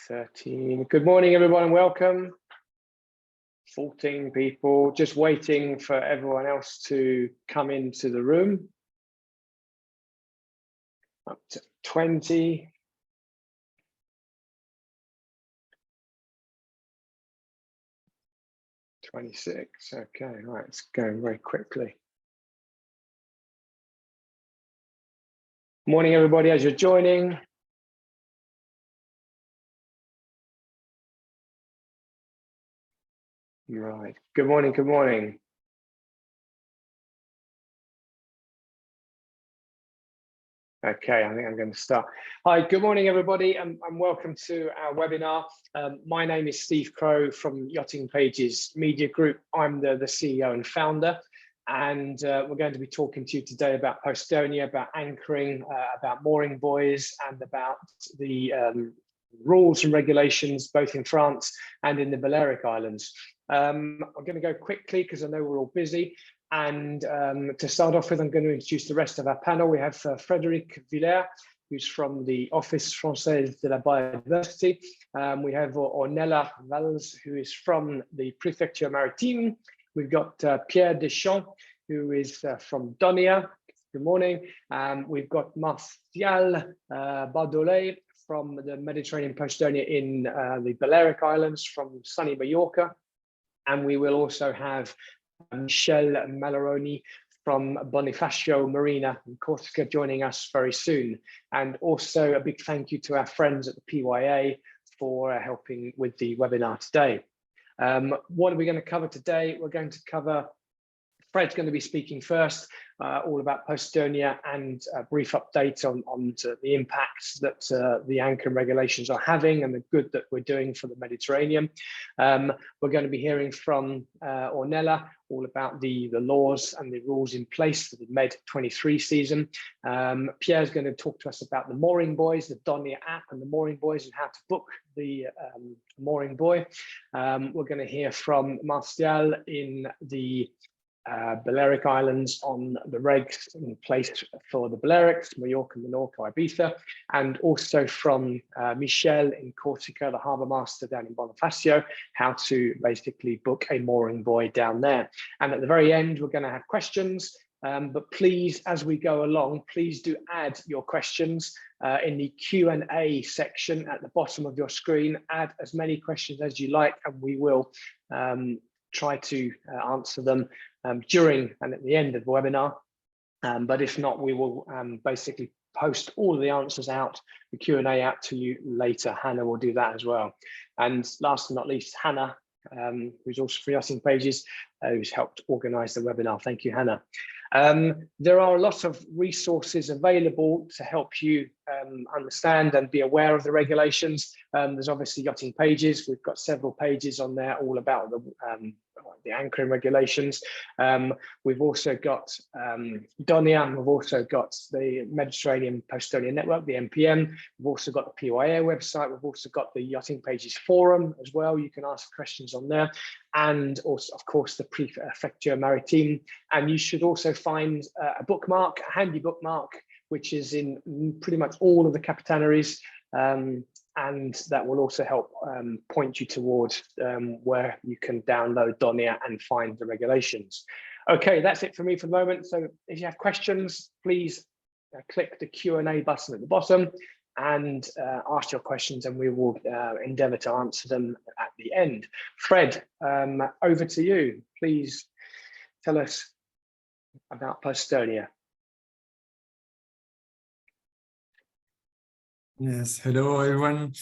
13. Good morning, everyone, and welcome. 14 people, just waiting for everyone else to come into the room. Up to 20. $26. Okay, right, it's going very quickly. Morning, everybody, as you're joining. Right, good morning, good morning. Okay, I think I'm going to start. Hi, good morning, everybody, and welcome to our webinar. My name is Steve Crow from Yachting Pages Media Group. I'm the CEO and founder, and we're going to be talking to you today about Posidonia, about anchoring, about mooring buoys, and about the rules and regulations, both in France and in the Balearic Islands. I'm going to go quickly because I know we're all busy. And to start off with, I'm going to introduce the rest of our panel. We have Fred Villers, who's from the Office Français de la Biodiversité. We have Ornella Valls, who is from the Préfecture Maritime. We've got Pierre Descamps, who is from DONIA. Good morning. We've got Marcial Bardolet from the Mediterranean Posidonia in the Balearic Islands, from sunny Mallorca. And we will also have Michel and Mallaroni from Bonifacio, Marina in Corsica, joining us very soon. And also a big thank you to our friends at the PYA for helping with the webinar today. What are we going to cover today? We're going to cover, Fred's going to be speaking first, all about Posidonia and a brief update on the impacts that the anchoring regulations are having and the good that we're doing for the Mediterranean. We're going to be hearing from Ornella all about the laws and the rules in place for the Med 23 season. Pierre's going to talk to us about the mooring buoys, the DONIA app and the mooring buoys, and how to book the mooring buoy. We're going to hear from Marcial in the Balearic Islands on the regs in place for the Balearics, Mallorca, Minorca, Ibiza, and also from Michel in Corsica, the harbour master down in Bonifacio, how to basically book a mooring buoy down there. And at the very end, we're going to have questions, but please, as we go along, please do add your questions in the Q&A section at the bottom of your screen. Add as many questions as you like, and we will try to answer them during and at the end of the webinar. But if not, we will basically post all of the answers out, the Q&A out to you later. Hannah will do that as well. And last but not least, Hannah, who's also from Yachting Pages, who's helped organize the webinar. Thank you, Hannah. There are a lot of resources available to help you understand and be aware of the regulations. There's obviously Yachting Pages. We've got several pages on there all about the anchoring regulations. We've also got DONIA. We've also got the Mediterranean Posidonia Network, the MPN. We've also got the PYA website. We've also got the Yachting Pages forum as well. You can ask questions on there. And also, of course, the Préfecture Maritime. And you should also find a bookmark, a handy bookmark, which is in pretty much all of the capitanaries. And that will also help point you towards where you can download DONIA and find the regulations. Okay, that's it for me for the moment. So if you have questions, please click the Q&A button at the bottom and ask your questions, and we will endeavour to answer them at the end. Fred, over to you. Please tell us about Posidonia. Yes, hello everyone.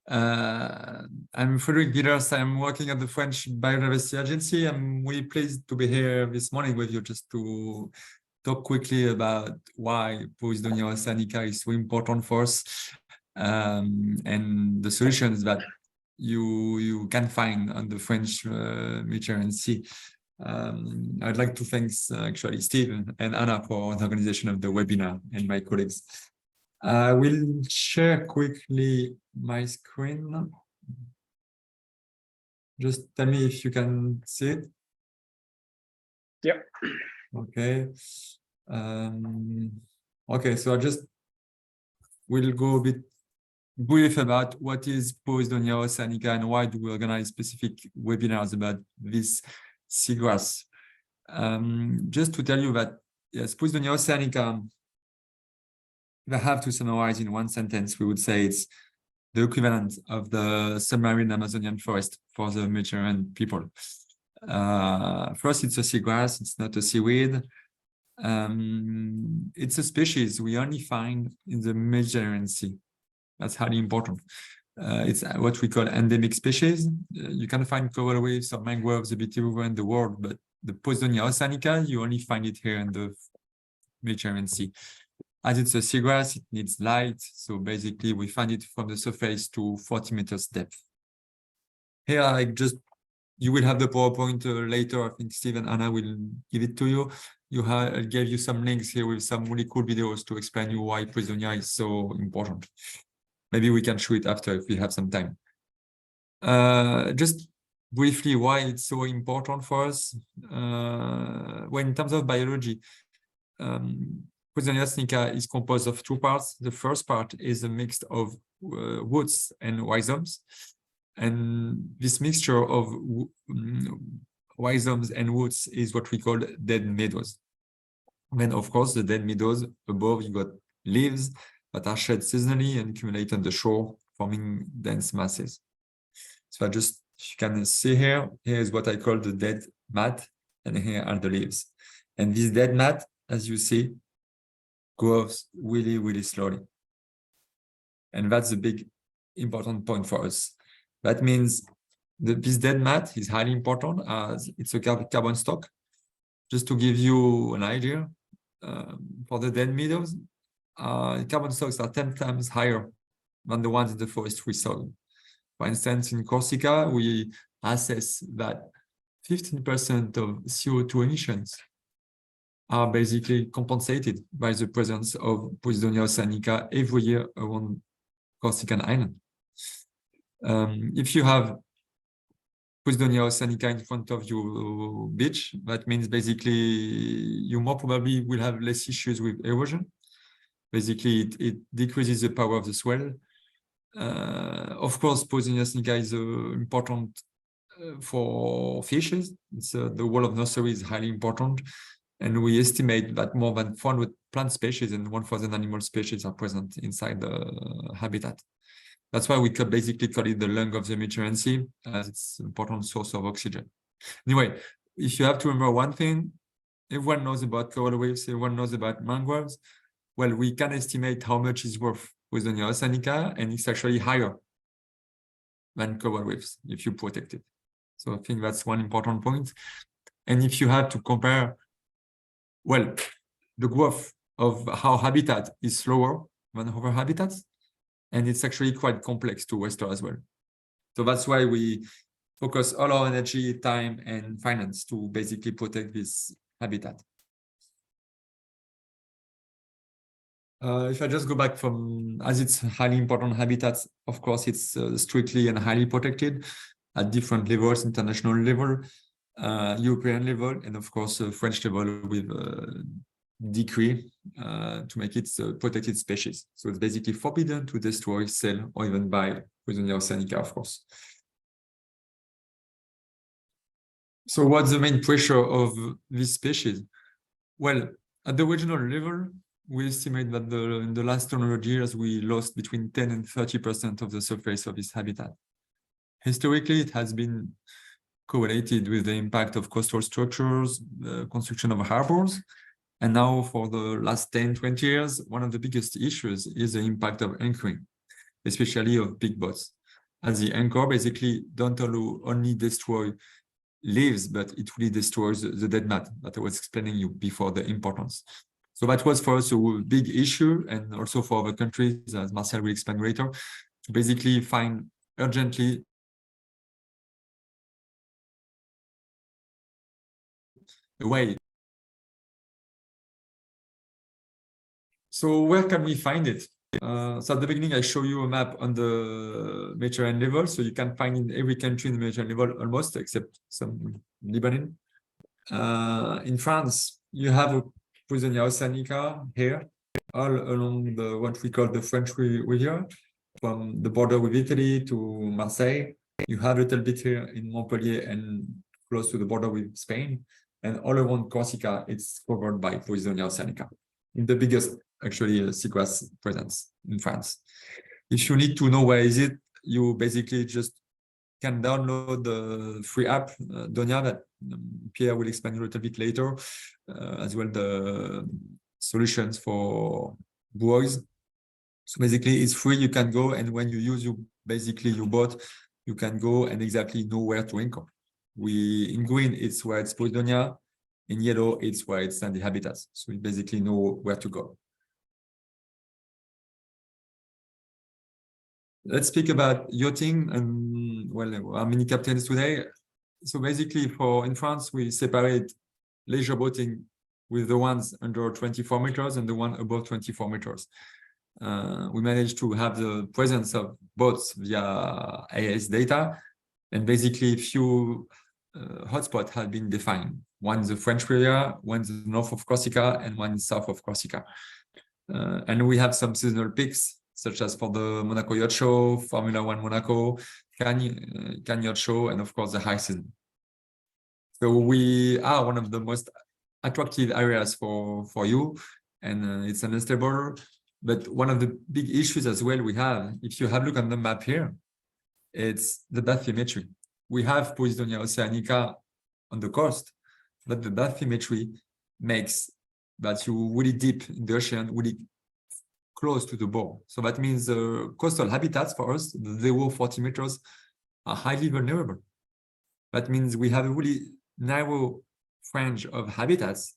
I'm Fred Villers. I'm working at the French Biodiversity Agency. I'm really pleased to be here this morning with you just to talk quickly about why Posidonia Oceanica is so important for us and the solutions that you can find on the French Mediterranean Sea. I'd like to thank actually Steve and Anna for the organization of the webinar and my colleagues. I will share quickly my screen. Just tell me if you can see it. Yep. Okay. Okay, so I just will go a bit brief about what is Posidonia oceanica and why do we organize specific webinars about this seagrass. Just to tell you that, yes, Posidonia oceanica, if I have to summarize in one sentence, we would say it's the equivalent of the submarine Amazonian forest for the Mediterranean people. First, it's a seagrass, it's not a seaweed. It's a species we only find in the Mediterranean Sea. That's highly important. It's what we call endemic species. You can find coral reefs or mangroves a bit everywhere in the world, but the Posidonia oceanica, you only find it here in the Mediterranean Sea. As it's a seagrass, it needs light. So basically, we find it from the surface to 40 meters depth. Here, you will have the PowerPoint later. I think Steve and Anna will give it to you. I gave you some links here with some really cool videos to explain you why Posidonia is so important. Maybe we can show it after if we have some time. Just briefly, why it's so important for us. When in terms of biology, Posidonia oceanica is composed of two parts. The first part is a mix of woods and rhizomes. And this mixture of rhizomes and woods is what we call dead meadows. Then, of course, the dead meadows above, you got leaves that are shed seasonally and accumulate on the shore, forming dense masses. So if you can see here is what I call the dead mat, and here are the leaves. And this dead mat, as you see, grows really, really slowly. And that's the big important point for us. That means this dead mat is highly important as it's a carbon stock. Just to give you an idea, for the dead meadows, carbon stocks are 10 times higher than the ones in the forestry soil. For instance, in Corsica, we assess that 15% of CO2 emissions are basically compensated by the presence of Posidonia oceanica every year around Corsican island. If you have Posidonia oceanica in front of your beach, that means basically you more probably will have less issues with erosion. Basically, it decreases the power of the swell. Of course, Posidonia oceanica is important for fishes. The wall of nursery is highly important. And we estimate that more than 400 plant species and 1,000 animal species are present inside the habitat. That's why we could basically call it the lung of the Mediterranean Sea, as it's an important source of oxygen. Anyway, if you have to remember one thing, everyone knows about coral reefs, everyone knows about mangroves. Well, we can estimate how much is worth Posidonia oceanica, and it's actually higher than coral reefs if you protect it. So I think that's one important point. And if you have to compare, well, the growth of our habitat is slower than other habitats, and it's actually quite complex to restore as well. So that's why we focus all our energy, time, and finance to basically protect this habitat. If I just go back from, as it's highly important habitats, of course, it's strictly and highly protected at different levels, international level, European level, and of course, French level with decree to make it a protected species. So it's basically forbidden to destroy, sell, or even buy Posidonia oceanica, of course. So what's the main pressure of this species? Well, at the regional level, we estimate that in the last 200 years, we lost between 10 and 30% of the surface of this habitat. Historically, it has been correlated with the impact of coastal structures, the construction of harbors. And now for the last 10, 20 years, one of the biggest issues is the impact of anchoring, especially of big boats. As the anchor basically don't only destroy leaves, but it really destroys the dead mat that I was explaining you before, the importance. So that was for us a big issue, and also for other countries, as Marcial will explain later, to basically find urgently a way. So where can we find it? So at the beginning, I show you a map on the Mediterranean level. So you can find in every country in the Mediterranean level almost, except some Lebanon. In France, you have a Posidonia oceanica here, all along what we call the French Riviera. from the border with Italy to Marseille. You have a little bit here in Montpellier and close to the border with Spain. And all around Corsica, it's covered by Posidonia oceanica, the biggest actually seagrass presence in France. If you need to know where is it, you basically just can download the free app DONIA that Pierre will explain a little bit later, as well the solutions for buoys. So basically it's free, you can go, and when you use your boat, you can go and exactly know where to anchor. In green, it's where it's Posidonia. In yellow, it's where it's sandy habitats. So we basically know where to go. Let's speak about yachting, and well, our mini captains today. So basically in France, we separate leisure boating with the ones under 24 meters and the one above 24 meters. We managed to have the presence of boats via AS data, and basically few hotspots have been defined. One is the French Riviera, one is the north of Corsica, and one is south of Corsica. And we have some seasonal peaks, such as for the Monaco Yacht Show, Formula One Monaco, Cannes Yacht Show, and of course the high season. So we are one of the most attractive areas for you, and it's unstable. But one of the big issues as well we have, if you have a look on the map here, it's the bathymetry. We have Posidonia oceanica on the coast, but the bathymetry makes that you really deep in the ocean, really close to the bore. So that means the coastal habitats for us, the 0-40 meters, are highly vulnerable. That means we have a really narrow range of habitats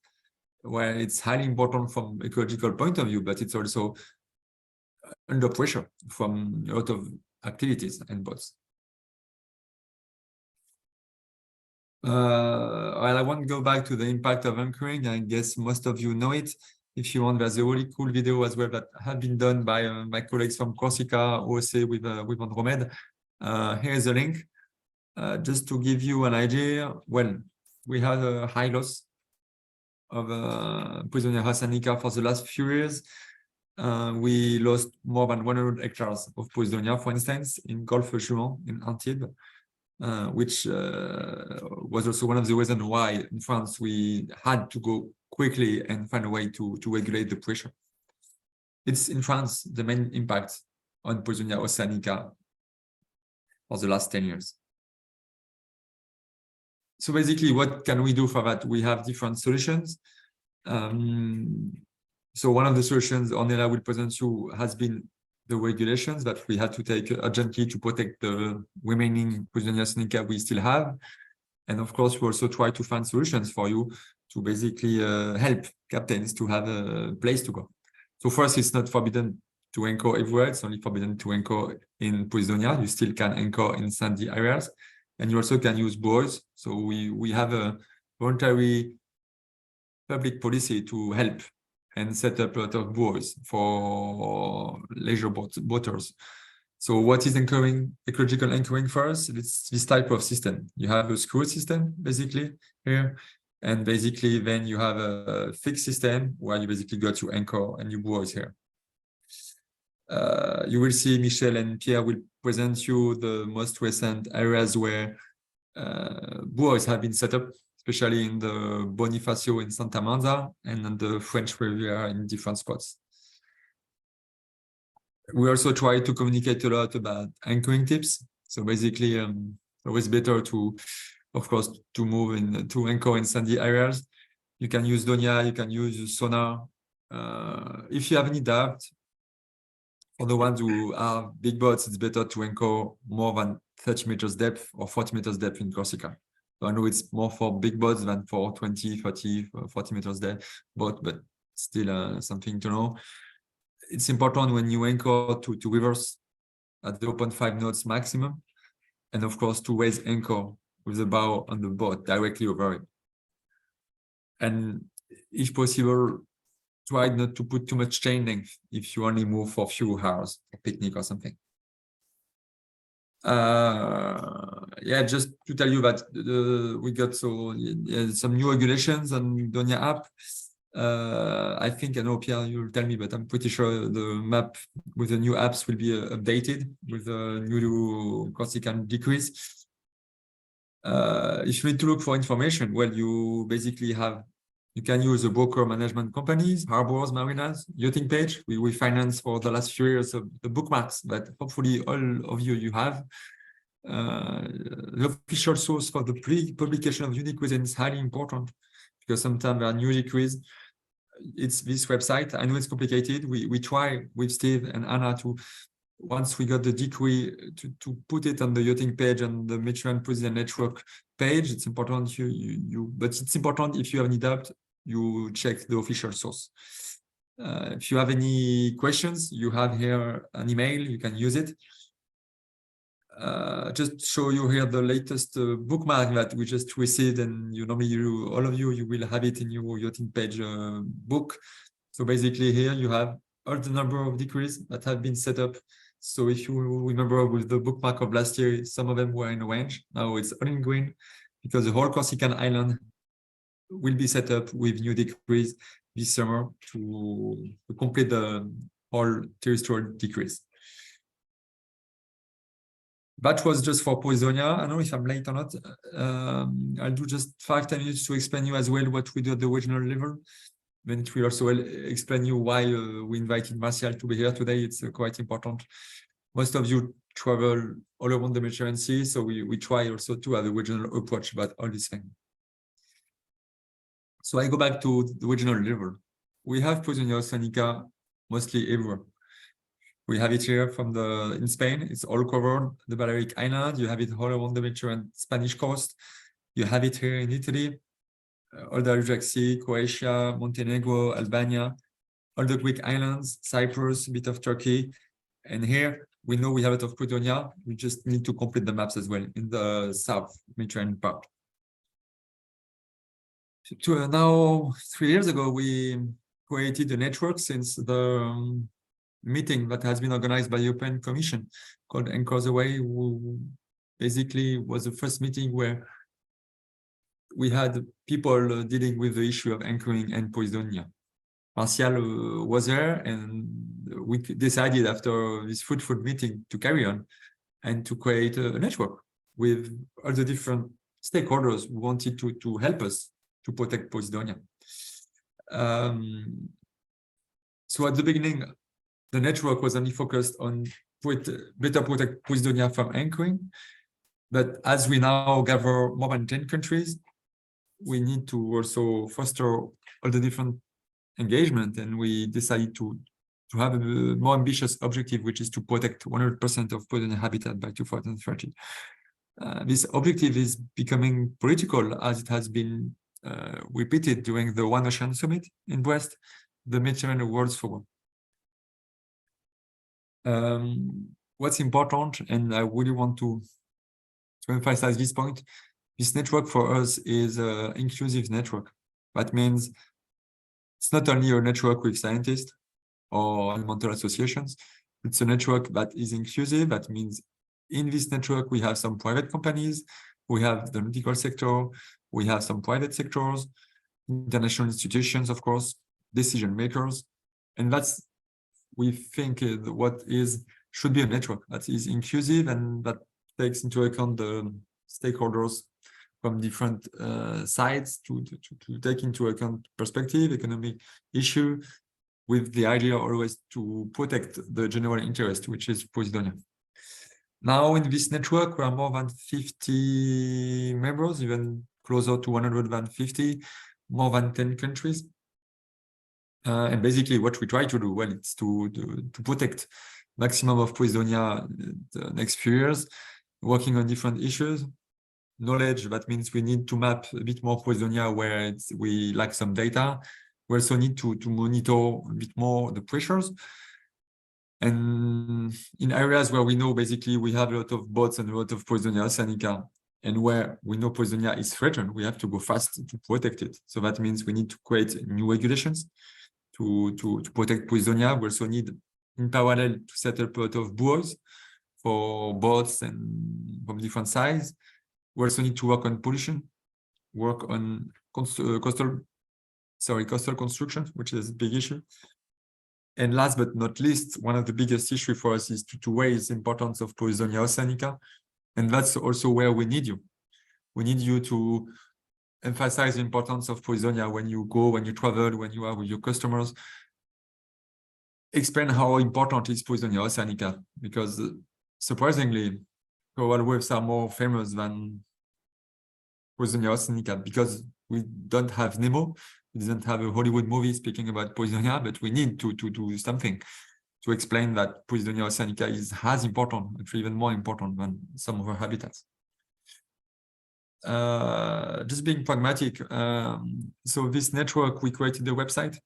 where it's highly important from ecological point of view, but it's also under pressure from a lot of activities and boats. Well, I won't go back to the impact of anchoring. I guess most of you know it. If you want, there's a really cool video as well that have been done by my colleagues from Corsica, OSA with Andromeda. Here's a link. Just to give you an idea, well, we had a high loss of Posidonia oceanica for the last few years. We lost more than 100 hectares of Posidonia, for instance, in Golfe Juan in Antibes, which was also one of the reasons why in France we had to go quickly and find a way to regulate the pressure. It's in France the main impact on Posidonia oceanica for the last 10 years. So basically, what can we do for that? We have different solutions. So one of the solutions Ornella will present you has been the regulations that we had to take urgently to protect the remaining Posidonia oceanica we still have. And of course, we also try to find solutions for you to basically help captains to have a place to go. So first, it's not forbidden to anchor everywhere. It's only forbidden to anchor in Posidonia. You still can anchor in sandy areas. And you also can use buoys. So we have a voluntary public policy to help and set up a lot of buoys for leisure boaters. So what is anchoring, ecological anchoring for us? It's this type of system. You have a screw system, basically, here. And basically, then you have a fixed system where you basically got your anchor and your buoys here. You will see Michel and Pierre will present you the most recent areas where buoys have been set up, especially in the Bonifacio in Santa Manza and on the French Riviera in different spots. We also try to communicate a lot about anchoring tips. So basically, always better to, of course, to move to anchor in sandy areas. You can use DONIA, you can use sonar. If you have any doubt, for the ones who are big boats, it's better to anchor more than 30 meters depth or 40 meters depth in Corsica. So I know it's more for big boats than for 20, 30, 40 meters depth boat, but still something to know. It's important when you anchor to reverse at 0.5 knots maximum, and of course to raise anchor with the bow on the boat directly over it. And if possible, try not to put too much chain length if you only move for a few hours, a picnic or something. Yeah, just to tell you that we got some new regulations on DONIA app. I think, I know, Pierre, you'll tell me, but I'm pretty sure the map with the new apps will be updated with the new Corsican decrees. If you need to look for information, well, you basically you can use the broker management companies, harbors, marinas, Yachting Page. We finance for the last few years of the bookmarks, but hopefully all of you have. The official source for the pre-publication of unique quiz is highly important, because sometimes there are new decrees. It's this website. I know it's complicated. We try with Steve and Anna to, once we got the decree, to put it on the Yachting page and the Mediterranean Posidonia Network page. It's important but it's important, if you have any doubt, you check the official source. If you have any questions, you have here an email, you can use it. Just show you here the latest bookmark that we just received, and all of you will have it in your Yachting Page book. So basically here you have all the number of decrees that have been set up. So if you remember with the bookmark of last year, some of them were in orange. Now it's all in green, because the whole Corsican island will be set up with new decrees this summer to complete the whole terrestrial decrees. That was just for Posidonia. I don't know if I'm late or not. I'll do just 5-10 minutes to explain you as well what we do at the regional level. Then it will also explain you why we invited Marcial to be here today. It's quite important. Most of you travel all around the Mediterranean Sea, so we try also to have a regional approach about all these things. So I go back to the regional level. We have Posidonia Oceanica mostly everywhere. We have it here in Spain. It's all covered. The Balearic Islands. You have it all around the Mediterranean Spanish coast. You have it here in Italy, all the Adriatic Sea, Croatia, Montenegro, Albania, all the Greek islands, Cyprus, a bit of Turkey. And here we know we have a lot of Posidonia. We just need to complete the maps as well in the South Mediterranean part. Now, 3 years ago, we created a network since the meeting that has been organized by the European Commission called Anchors Away, who basically was the first meeting where we had people dealing with the issue of anchoring and Posidonia. Marcial was there, and we decided after this fruitful meeting to carry on and to create a network with all the different stakeholders who wanted to help us to protect Posidonia. So at the beginning, the network was only focused on better protect Posidonia from anchoring. But as we now gather more than 10 countries, we need to also foster all the different engagement, and we decided to have a more ambitious objective, which is to protect 100% of Posidonia habitat by 2030. This objective is becoming political, as it has been repeated during the One Ocean Summit in Brest, the Mediterranean World Forum. What's important, and I really want to emphasize this point, this network for us is an inclusive network. That means it's not only a network with scientists or environmental associations, it's a network that is inclusive. That means in this network, we have some private companies, we have the medical sector, we have some private sectors, international institutions, of course, decision makers. And that's, we think, what should be a network that is inclusive and that takes into account the stakeholders from different sides to take into account perspective, economic issue, with the idea always to protect the general interest, which is Posidonia. Now in this network, we are more than 50 members, even closer to 150, more than 10 countries. And basically what we try to do, well, it's to protect maximum of Posidonia the next few years, working on different issues. Knowledge, that means we need to map a bit more Posidonia where we lack some data. We also need to monitor a bit more the pressures. And in areas where we know basically we have a lot of boats and a lot of Posidonia Oceanica, and where we know Posidonia is threatened, we have to go fast to protect it. So that means we need to create new regulations to protect Posidonia. We also need, in parallel, to set up a lot of buoys for boats and from different sizes. We also need to work on pollution, work on coastal coastal construction, which is a big issue. And last but not least, one of the biggest issues for us is to raise the importance of Posidonia oceanica. And that's also where we need you. We need you to emphasize the importance of Posidonia when you go, when you travel, when you are with your customers. Explain how important is Posidonia oceanica, because surprisingly, coral reefs are more famous than Posidonia oceanica, because we don't have Nemo. We didn't have a Hollywood movie speaking about Posidonia, but we need to do something to explain that Posidonia oceanica is as important, actually even more important than some of our habitats. Just being pragmatic. So this network, we created a website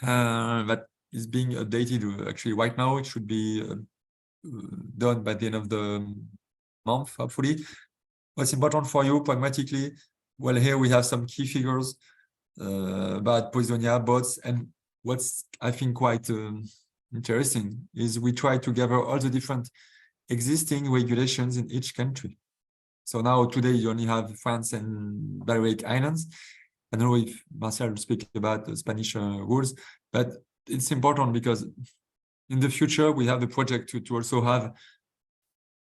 that is being updated. Actually, right now, it should be done by the end of the month, hopefully. What's important for you pragmatically? Well, here we have some key figures about Posidonia boats, and what's I think quite interesting is we try to gather all the different existing regulations in each country. So now today you only have France and Balearic Islands. I don't know if Marcial will speak about the Spanish rules, but it's important because in the future we have the project to also have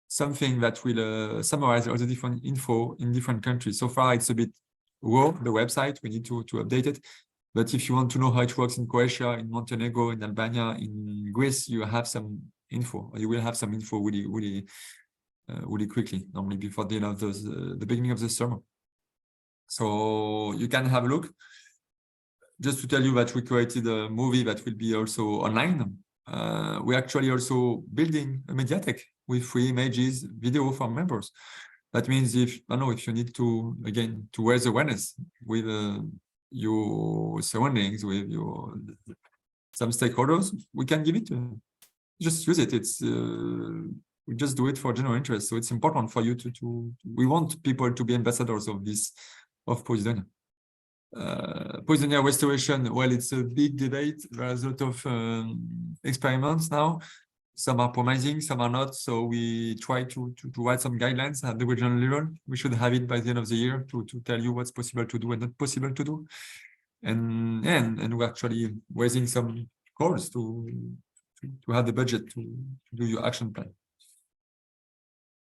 something that will summarize all the different info in different countries. So far it's a bit raw, the website, we need to update it. But if you want to know how it works in Croatia, in Montenegro, in Albania, in Greece, you have some info. You will have some info really quickly, normally before the end of the beginning of the summer. So you can have a look. Just to tell you that we created a movie that will be also online. We're actually also building a mediatek with free images, video from members. That means if you need to, again, to raise awareness with your surroundings, with some stakeholders, we can give it to them. Just use it. It's we just do it for general interest. So it's important for you we want people to be ambassadors of Posidonia. Posidonia restoration, well, it's a big debate. There's a lot of experiments now. Some are promising, some are not. So we try to write some guidelines at the regional level. We should have it by the end of the year to tell you what's possible to do and not possible to do. And we're actually raising some calls to have the budget to do your action plan.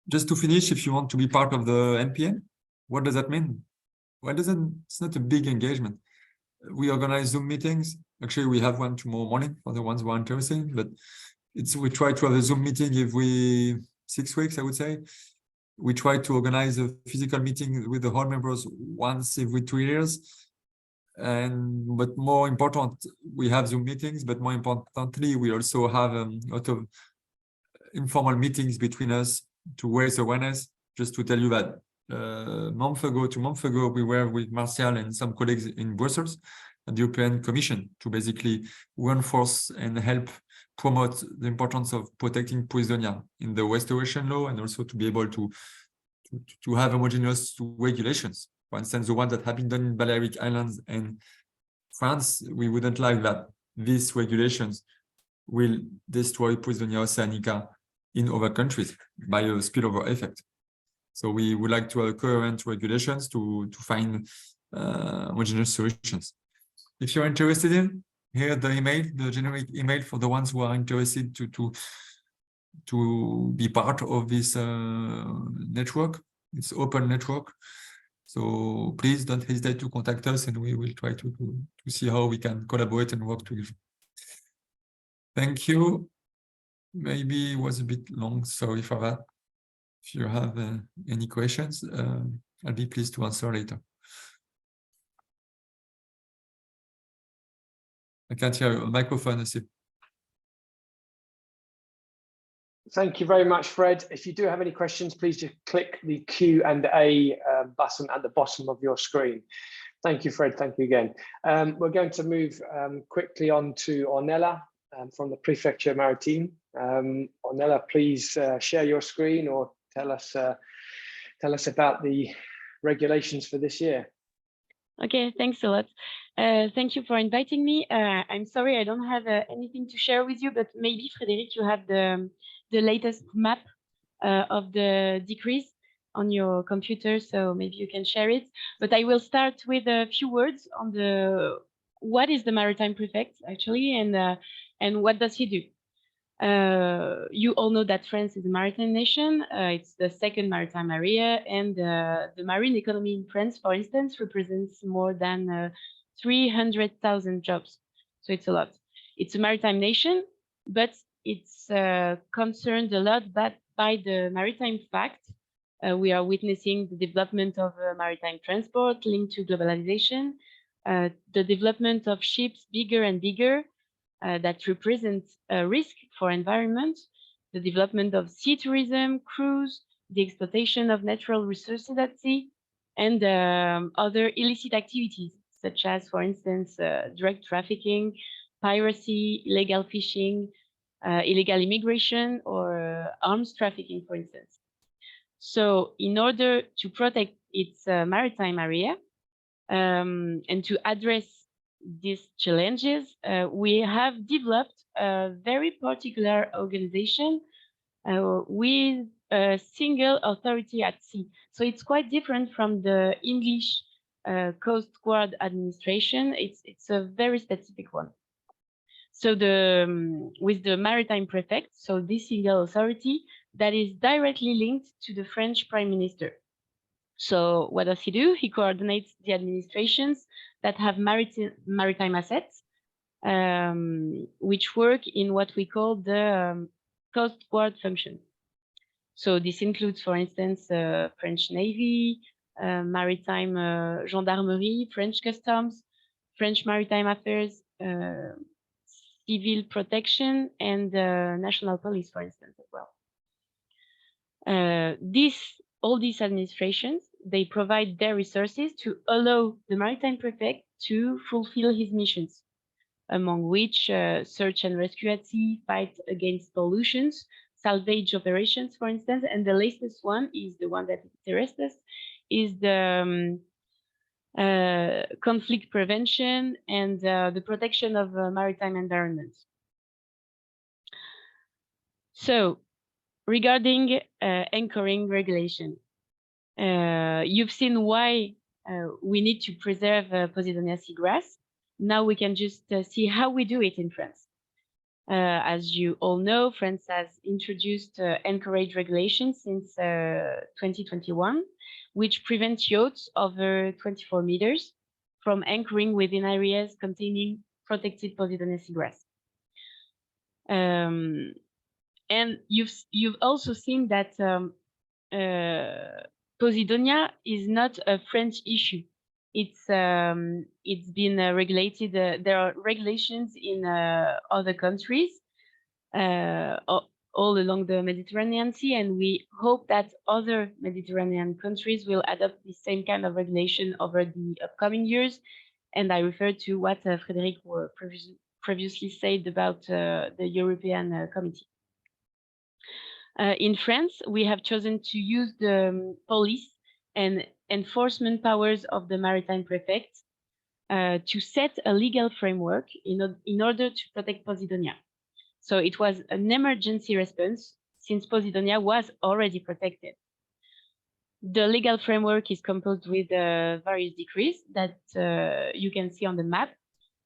Just to finish, if you want to be part of the MPN, what does that mean? Well, it's not a big engagement. We organize Zoom meetings. Actually, we have one tomorrow morning for the ones who are interested, but we try to have a Zoom meeting every 6 weeks, I would say. We try to organize a physical meeting with the whole members once every 2 years. But more important, we have Zoom meetings, but more importantly, we also have a lot of informal meetings between us to raise awareness. Just to tell you that 2 months ago, we were with Marcial and some colleagues in Brussels at the European Commission to basically reinforce and help promote the importance of protecting Posidonia in the restoration law, and also to be able to have homogeneous regulations. For instance, the ones that have been done in Balearic Islands and France, we wouldn't like that these regulations will destroy Posidonia oceanica in other countries by a spillover effect. So we would like to have coherent regulations to find homogeneous solutions. If you're interested in, here the generic email for the ones who are interested to be part of this network. It's open network. So please don't hesitate to contact us, and we will try to see how we can collaborate and work together. Thank you. Maybe it was a bit long, sorry for that. If you have any questions, I'll be pleased to answer later. I can't hear your microphone. Thank you very much, Fred. If you do have any questions, please just click the Q&A button at the bottom of your screen. Thank you, Fred. Thank you again. We're going to move quickly on to Ornella from the Préfecture Maritime. Ornella, please share your screen or tell us about the regulations for this year. Okay, thanks a lot. Thank you for inviting me. I'm sorry I don't have anything to share with you, but maybe Frédéric, you have the latest map of the decrease on your computer, so maybe you can share it. But I will start with a few words on what is the maritime prefect actually, and what does he do. You all know that France is a maritime nation. It's the second maritime area, and the marine economy in France, for instance, represents more than 300,000 jobs. So it's a lot. It's a maritime nation, but it's concerned a lot by the maritime fact. We are witnessing the development of maritime transport linked to globalization, the development of ships bigger and bigger, that represent a risk for environment, the development of sea tourism, cruise, the exploitation of natural resources at sea, and other illicit activities, such as, for instance, drug trafficking, piracy, illegal fishing, illegal immigration, or arms trafficking, for instance. So in order to protect its maritime area and to address these challenges, we have developed a very particular organization with a single authority at sea. So it's quite different from the English Coast Guard administration. It's a very specific one. So with the maritime prefect, so this single authority that is directly linked to the French Prime Minister. So what does he do? He coordinates the administrations that have maritime assets, which work in what we call the Coast Guard function. So this includes, for instance, French Navy, Maritime Gendarmerie, French Customs, French Maritime Affairs, Civil Protection, and National Police, for instance, as well. All these administrations, they provide their resources to allow the maritime prefect to fulfill his missions, among which search and rescue at sea, fight against pollutions, salvage operations, for instance, and the latest one is the one that interests us, is the conflict prevention and the protection of maritime environments. So, regarding anchoring regulation, you've seen why we need to preserve Posidonia seagrass. Now we can just see how we do it in France. As you all know, France has introduced anchorage regulations since 2021, which prevents yachts over 24 meters from anchoring within areas containing protected Posidonia seagrass. And you've also seen that Posidonia is not a French issue. It's been regulated. There are regulations in other countries all along the Mediterranean Sea, and we hope that other Mediterranean countries will adopt the same kind of regulation over the upcoming years. And I refer to what Frédéric previously said about the European Committee. In France, we have chosen to use the police and enforcement powers of the maritime prefect to set a legal framework in order to protect Posidonia. So it was an emergency response since Posidonia was already protected. The legal framework is composed with various decrees that you can see on the map.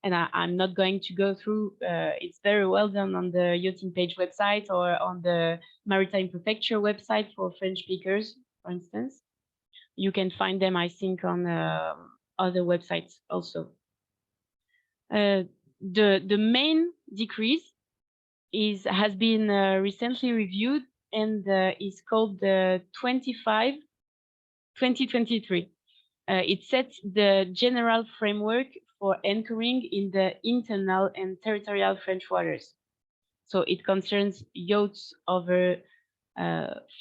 And I'm not going to go through, it's very well done on the Yachting Page website or on the Maritime Prefecture website for French speakers, for instance. You can find them, I think, on other websites also. The main decrease has been recently reviewed and is called the 25/2023. It sets the general framework for anchoring in the internal and territorial French waters. So it concerns yachts over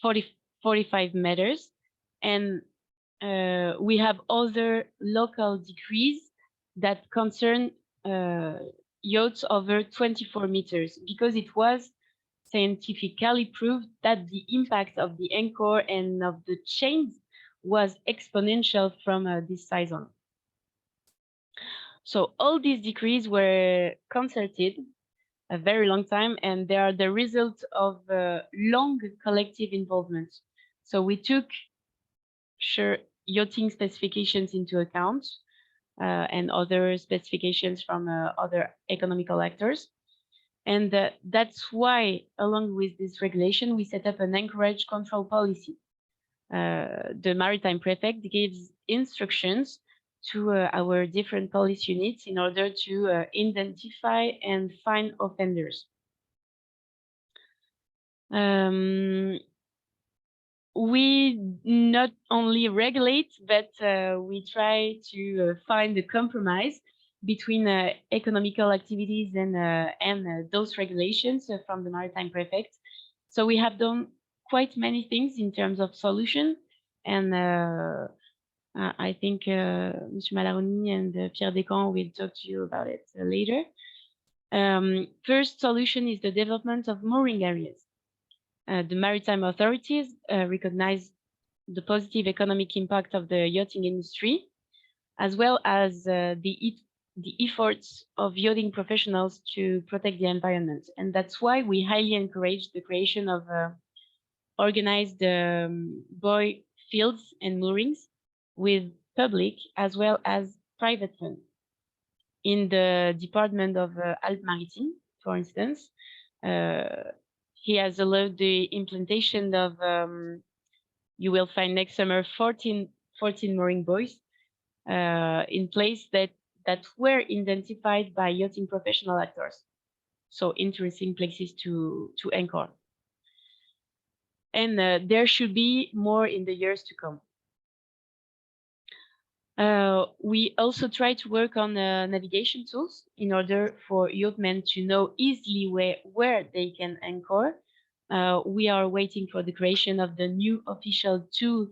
45 meters. And we have other local decrees that concern yachts over 24 meters, because it was scientifically proved that the impact of the anchor and of the chains was exponential from this size on. So all these decrees were concerted a very long time, and they are the result of long collective involvement. So we took sure yachting specifications into account and other specifications from other economical actors. And that's why, along with this regulation, we set up an anchorage control policy. The Maritime Prefect gives instructions to our different police units in order to identify and find offenders. We not only regulate, but we try to find a compromise between economical activities and those regulations from the Maritime Prefect. So we have done quite many things in terms of solution, and I think Mr. Mallaroni and Pierre Descamps will talk to you about it later. First solution is the development of mooring areas. The maritime authorities recognize the positive economic impact of the yachting industry, as well as the efforts of yachting professionals to protect the environment. And that's why we highly encourage the creation of organized buoy fields and moorings with public as well as private funds. In the department of Alpes-Maritimes, for instance, he has allowed the implementation of, you will find next summer, 14 mooring buoys in place that were identified by yachting professional actors. So interesting places to anchor. And there should be more in the years to come. We also try to work on navigation tools in order for yachtsmen to know easily where they can anchor. We are waiting for the creation of the new official tool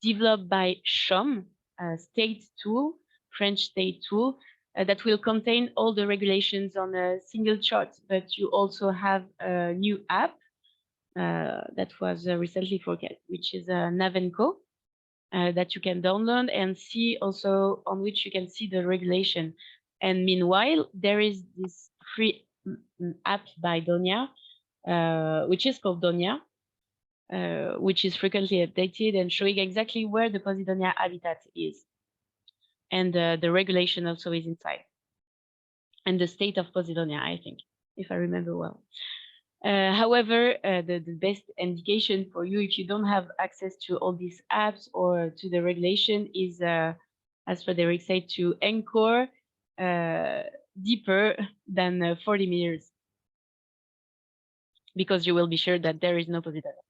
developed by SHOM, a state tool, French state tool, that will contain all the regulations on a single chart. But you also have a new app that was recently forget, which is Navenco. That you can download and see also on which you can see the regulation. And meanwhile, there is this free app by DONIA, which is called DONIA, which is frequently updated and showing exactly where the Posidonia habitat is. And the regulation also is inside. And the state of Posidonia, I think, if I remember well. However, the best indication for you if you don't have access to all these apps or to the regulation is, as Frederick said, to anchor deeper than 40 meters, because you will be sure that there is no Posidonia.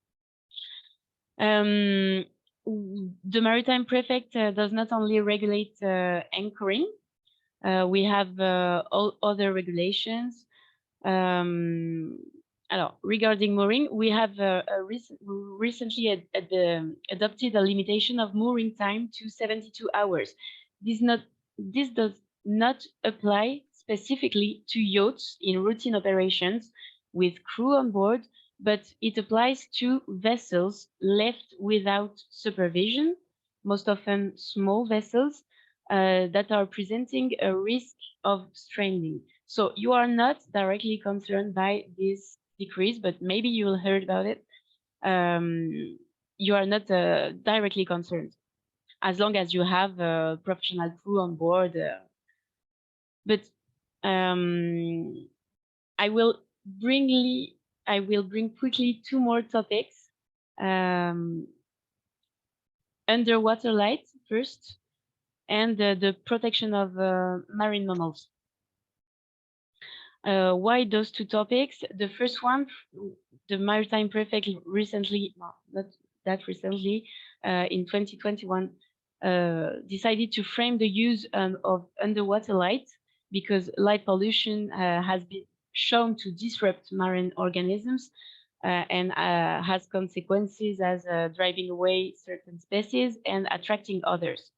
The Maritime Prefect does not only regulate anchoring, we have all other regulations. Regarding mooring, we have recently adopted a limitation of mooring time to 72 hours. This does not apply specifically to yachts in routine operations with crew on board, but it applies to vessels left without supervision, most often small vessels that are presenting a risk of stranding. So you are not directly concerned by this decrease, but maybe you will heard about it. You are not directly concerned, as long as you have a professional crew on board. But I will bring quickly two more topics. Underwater light first, and the protection of marine mammals. Why those two topics? The first one, the Maritime Prefect recently, not that recently, in 2021, decided to frame the use of underwater light, because light pollution has been shown to disrupt marine organisms and has consequences as driving away certain species and attracting others.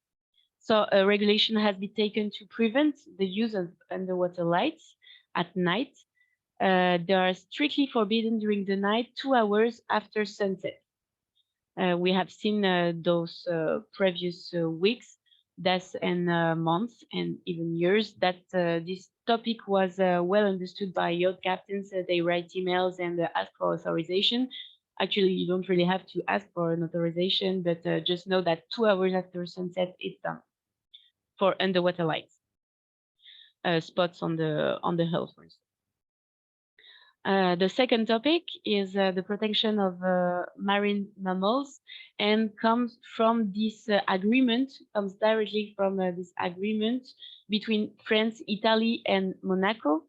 So a regulation has been taken to prevent the use of underwater lights at night. They are strictly forbidden during the night, 2 hours after sunset. We have seen those previous weeks, and months, and even years that this topic was well understood by yacht captains. They write emails and ask for authorization. Actually, you don't really have to ask for an authorization, but just know that 2 hours after sunset, it's done for underwater lights spots on the hull, for instance. The second topic is the protection of marine mammals, and comes from this agreement, comes directly from this agreement between France, Italy, and Monaco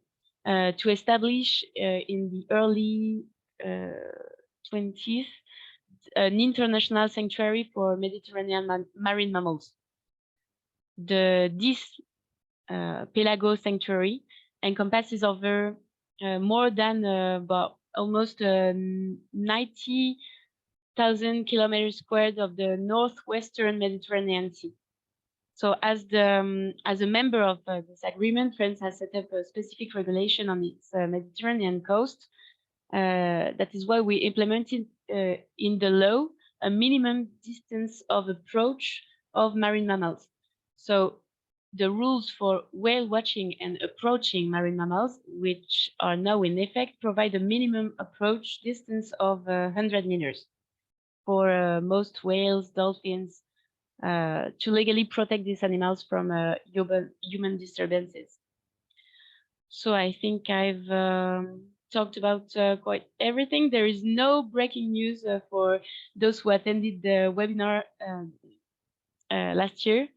to establish in the early 20th an international sanctuary for Mediterranean marine mammals. This Pelago sanctuary encompasses over more than about almost 90,000 kilometers squared of the northwestern Mediterranean Sea. So as a member of this agreement, France has set up a specific regulation on its Mediterranean coast. That is why we implemented in the law a minimum distance of approach of marine mammals. So the rules for whale watching and approaching marine mammals, which are now in effect, provide a minimum approach distance of 100 meters for most whales, dolphins, to legally protect these animals from human disturbances. So I think I've talked about quite everything. There is no breaking news for those who attended the webinar last year.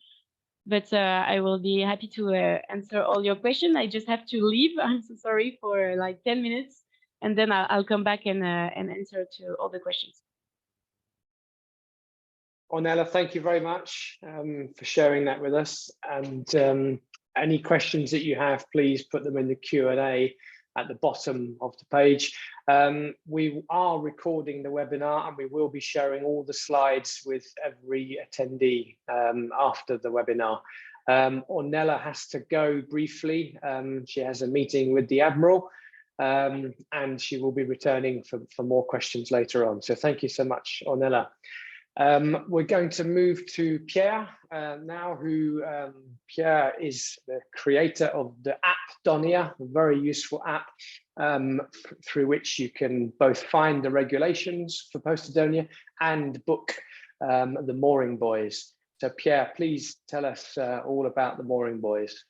But I will be happy to answer all your questions. I just have to leave. I'm so sorry for like 10 minutes, and then I'll come back and answer to all the questions. Ornella, thank you very much for sharing that with us. And any questions that you have, please put them in the Q&A at the bottom of the page. We are recording the webinar, and we will be sharing all the slides with every attendee after the webinar. Ornella has to go briefly. She has a meeting with the Admiral, and she will be returning for more questions later on. So thank you so much, Ornella. We're going to move to Pierre now, who Pierre is the creator of the app DONIA, a very useful app through which you can both find the regulations for Posidonia and book the mooring buoys. So Pierre, please tell us all about the mooring buoys.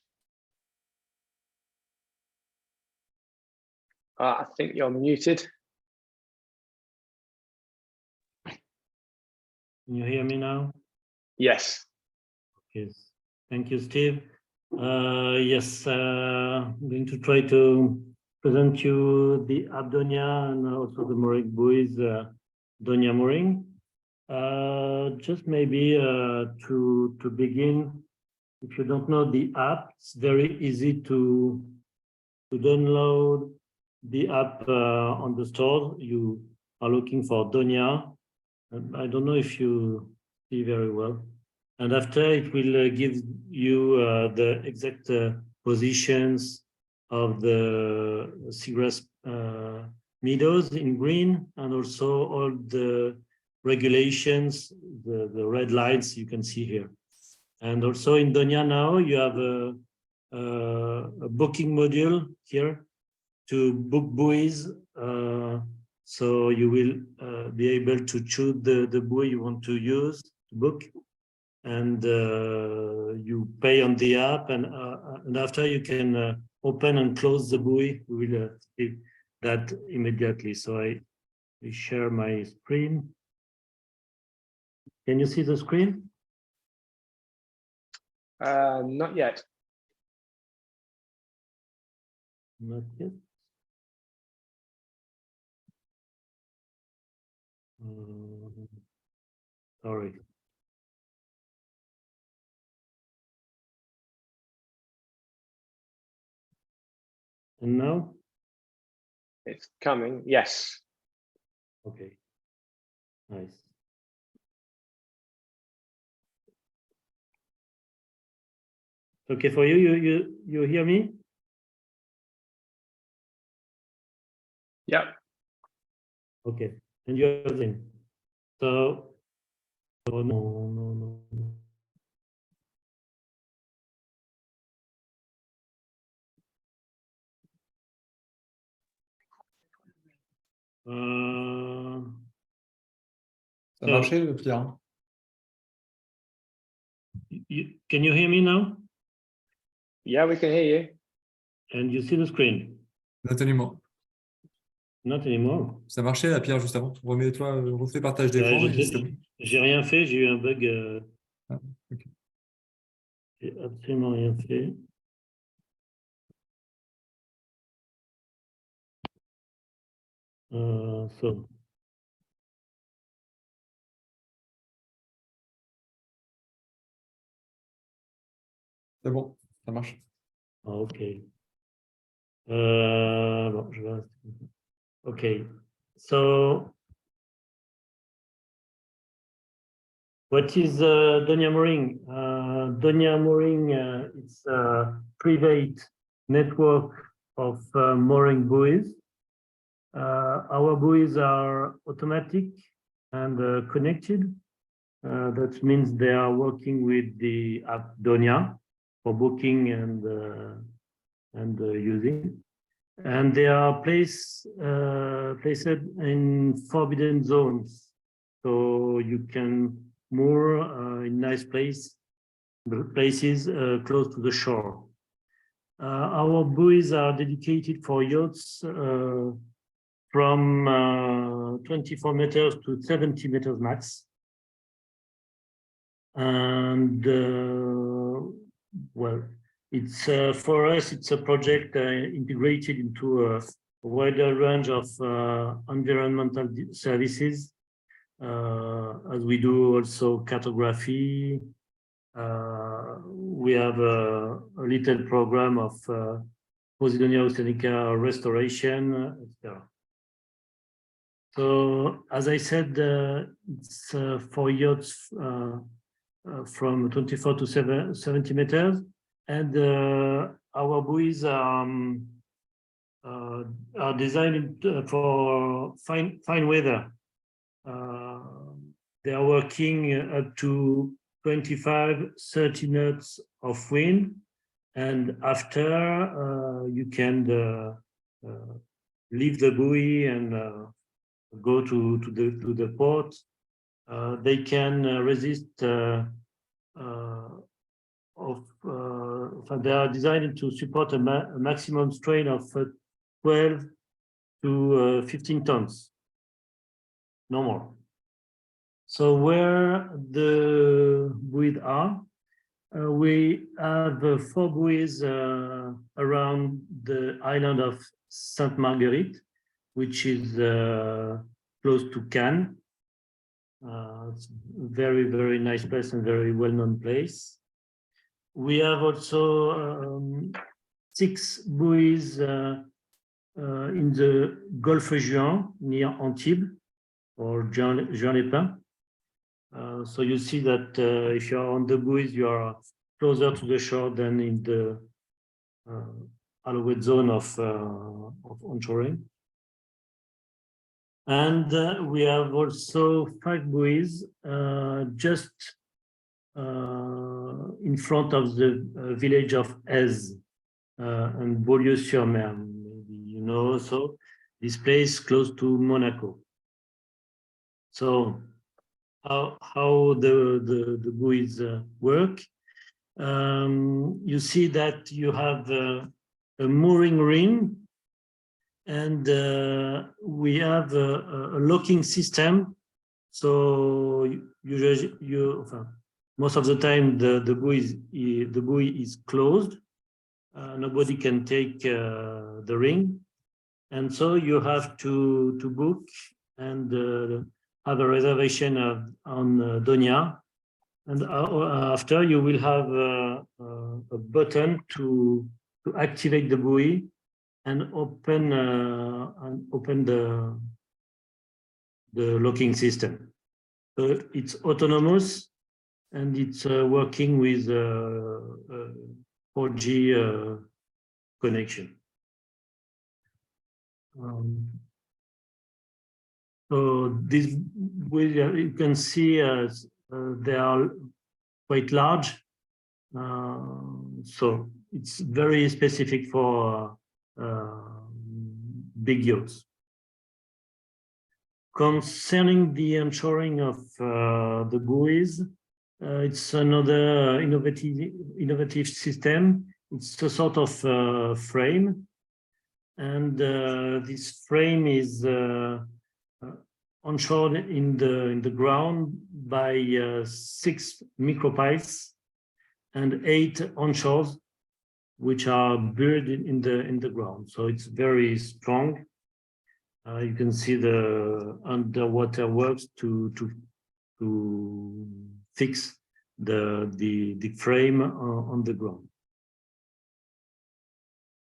I think you're muted. Can you hear me now? Yes. Yes. Thank you, Steve. Yes, I'm going to try to present you the app DONIA and also the mooring buoys, DONIA mooring. Just maybe to begin, if you don't know the app, it's very easy to download the app on the store. You are looking for DONIA. I don't know if you see very well. And after it will give you the exact positions of the seagrass meadows in green, and also all the regulations, the red lights you can see here. And also in DONIA now you have a booking module here to book buoys. So you will be able to choose the buoy you want to use to book, and you pay on the app, and after you can open and close the buoy. We will see that immediately. So I share my screen. Can you see the screen? Not yet. Not yet. Sorry. And now? It's coming. Yes. Okay. Nice. Okay for you? You hear me? Yep. Okay. And you're in. So, oh, no. Ça a marché, le Pierre? Can you hear me now? Yeah, we can hear you. And you see the screen? Not anymore. Not anymore. Ça marchait, la Pierre, juste avant. Remets-toi, refais partage d'écran. J'ai rien fait, j'ai eu un bug. Ah, ok. J'ai absolument rien fait. So. C'est bon, ça marche. Ok. Bon, je vais rester. Okay. So, what is Donia Mooring? Donia Mooring it's a private network of mooring buoys. Our buoys are automatic and connected. That means they are working with the app Donia for booking and using. And they are placed in forbidden zones. So you can moor in nice places close to the shore. Our buoys are dedicated for yachts from 24 meters to 70 meters max. And well, it's for us, it's a project integrated into a wider range of environmental services, as we do also cartography. We have a little program of Posidonia Oceanica restoration, etc. So, as I said, it's for yachts from 24 to 70 meters, and our buoys are designed for fine weather. They are working up to 25-30 knots of wind, and after you can leave the buoy and go to the port. They can resist they are designed to support a maximum strain of 12 to 15 tons, no more. So where the buoys are, we have 4 buoys around the island of Sainte Marguerite, which is close to Cannes. It's a very, very nice place and very well-known place. We have also 6 buoys in the Golfe Juan near Antibes or Juan-les-Pins. So you see that if you are on the buoys, you are closer to the shore than in the allowed zone of onshoring. And we have also 5 buoys just in front of the village of Aise and Beaulieu-sur-Mer. Maybe you know also this place close to Monaco. So how the buoys work? You see that you have a mooring ring, and we have a locking system. So usually, most of the time, the buoy is closed. Nobody can take the ring, and so you have to book and have a reservation on Donia. And after, you will have a button to activate the buoy and open the locking system. So it's autonomous, and it's working with 4G connection. So this buoy, you can see they are quite large. So it's very specific for big yachts. Concerning the onshoring of the buoys, it's another innovative system. It's a sort of frame, and this frame is onshore in the ground by 6 micropiles and 8 onshores, which are buried in the ground. So it's very strong. You can see the underwater works to fix the frame on the ground.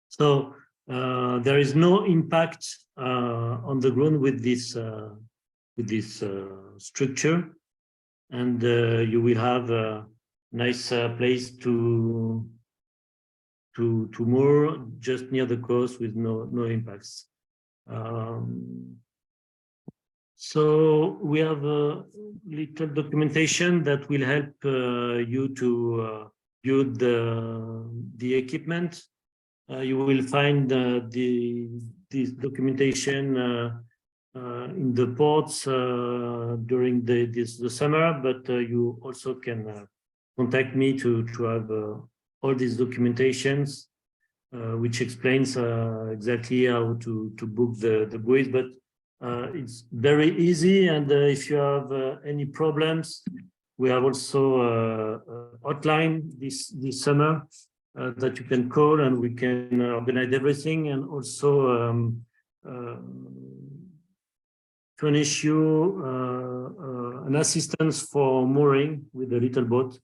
So there is no impact on the ground with this structure, and you will have a nice place to moor just near the coast with no impacts. So we have a little documentation that will help you to build the equipment. You will find this documentation in the ports during the summer, but you also can contact me to have all these documentations, which explains exactly how to book the buoys. But it's very easy, and if you have any problems, we have also a hotline this summer that you can call, and we can organize everything, and also furnish you an assistance for mooring with a little boat.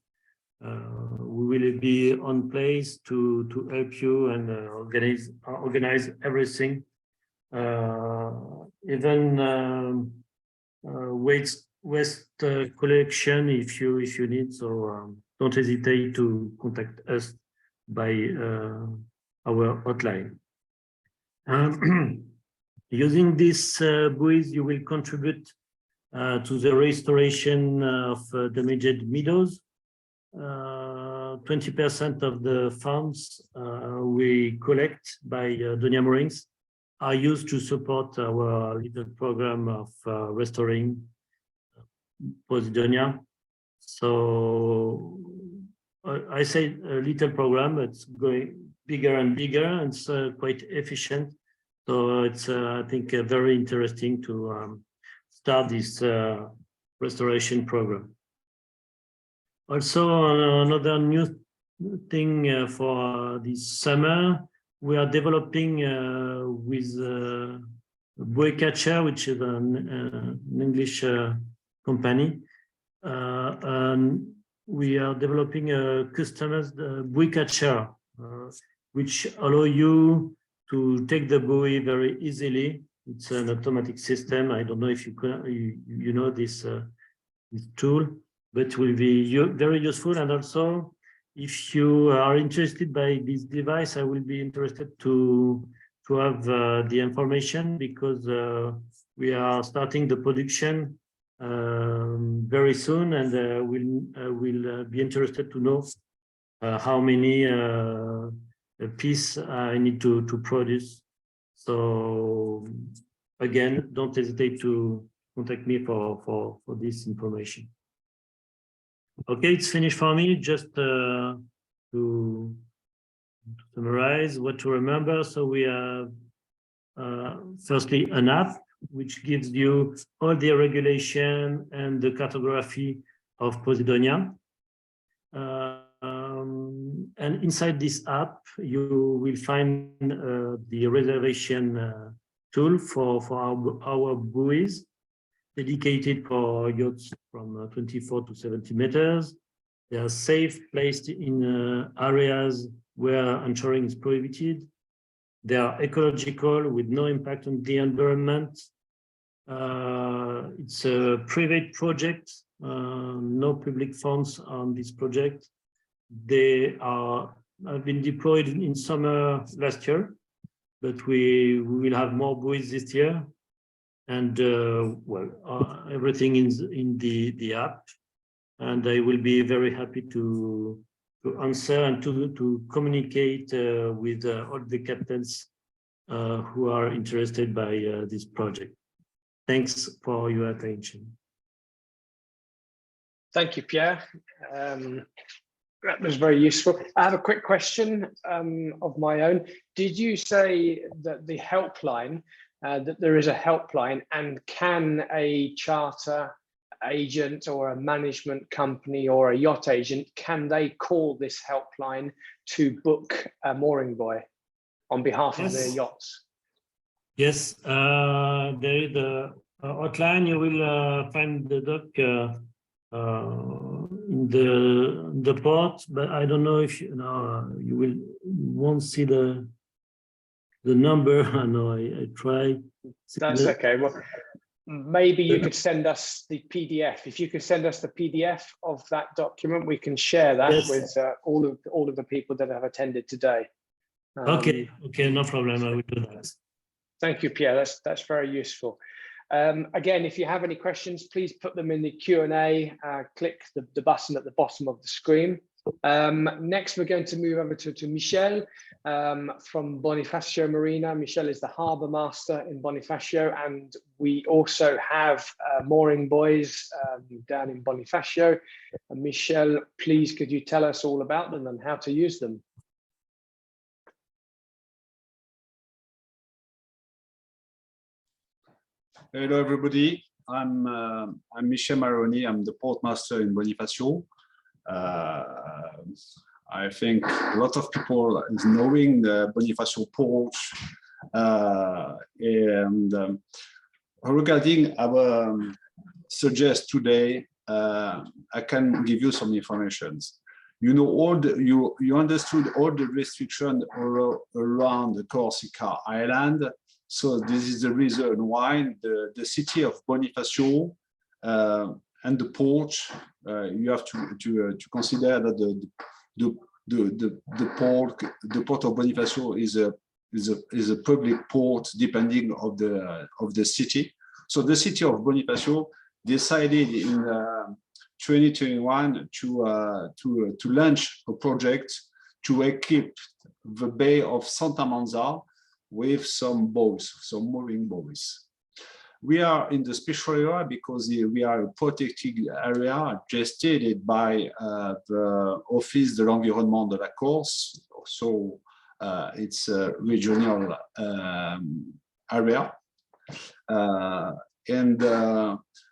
We will be on place to help you and organize everything. Even waste collection if you need. So don't hesitate to contact us by our hotline. Using these buoys, you will contribute to the restoration of damaged meadows. 20% of the funds we collect by DONIA moorings are used to support our little program of restoring Posidonia. So I say a little program, it's going bigger and bigger, and it's quite efficient. So it's, I think, very interesting to start this restoration program. Also, another new thing for this summer, we are developing with buoy catcher, which is an English company. And we are developing a customized buoy catcher, which allow you to take the buoy very easily. It's an automatic system. I don't know if you know this tool, but it will be very useful. And also, if you are interested by this device, I will be interested to have the information, because we are starting the production very soon, and we'll be interested to know how many piece I need to produce. So again, don't hesitate to contact me for this information. Okay, it's finished for me. Just to summarize what to remember. So we have firstly an app which gives you all the regulation and the cartography of Posidonia. And inside this app, you will find the reservation tool for our buoys, dedicated for yachts from 24 to 70 meters. They are safe, placed in areas where onshoring is prohibited. They are ecological with no impact on the environment. It's a private project, no public funds on this project. They have been deployed in summer last year, but we will have more buoys this year. And everything is in the app, and I will be very happy to answer and to communicate with all the captains who are interested by this project. Thanks for your attention. Thank you, Pierre. That was very useful. I have a quick question of my own. Did you say that the helpline, that there is a helpline, and can a charter agent or a management company or a yacht agent, can they call this helpline to book a mooring buoy on behalf of their yachts? Yes, there is the hotline. You will find the dock in the port, but I don't know if you won't see the number. I know I try. That's okay. Well, maybe you could send us the PDF. If you could send us the PDF of that document, we can share that with all of the people that have attended today. Okay, no problem. I will do that. Thank you, Pierre. That's very useful. Again, if you have any questions, please put them in the Q&A. Click the button at the bottom of the screen. Next, we're going to move over to Michel from Bonifacio Marina. Michel is the harbour master in Bonifacio, and we also have mooring buoys down in Bonifacio. Michel, please, could you tell us all about them and how to use them? Hello, everybody. I'm Michel Mallaroni. I'm the port master in Bonifacio. I think a lot of people is knowing the Bonifacio port. Regarding our suggest today, I can give you some information. You know, you understood all the restrictions around the Corsica island. So this is the reason why the city of Bonifacio and the port, you have to consider that the port of Bonifacio is a public port depending of the city. So the city of Bonifacio decided in 2021 to launch a project to equip the bay of Santa Manza with some buoys, some mooring buoys. We are in the special area because we are a protected area gestated by the Office de l'Environnement de la Corse. So it's a regional area.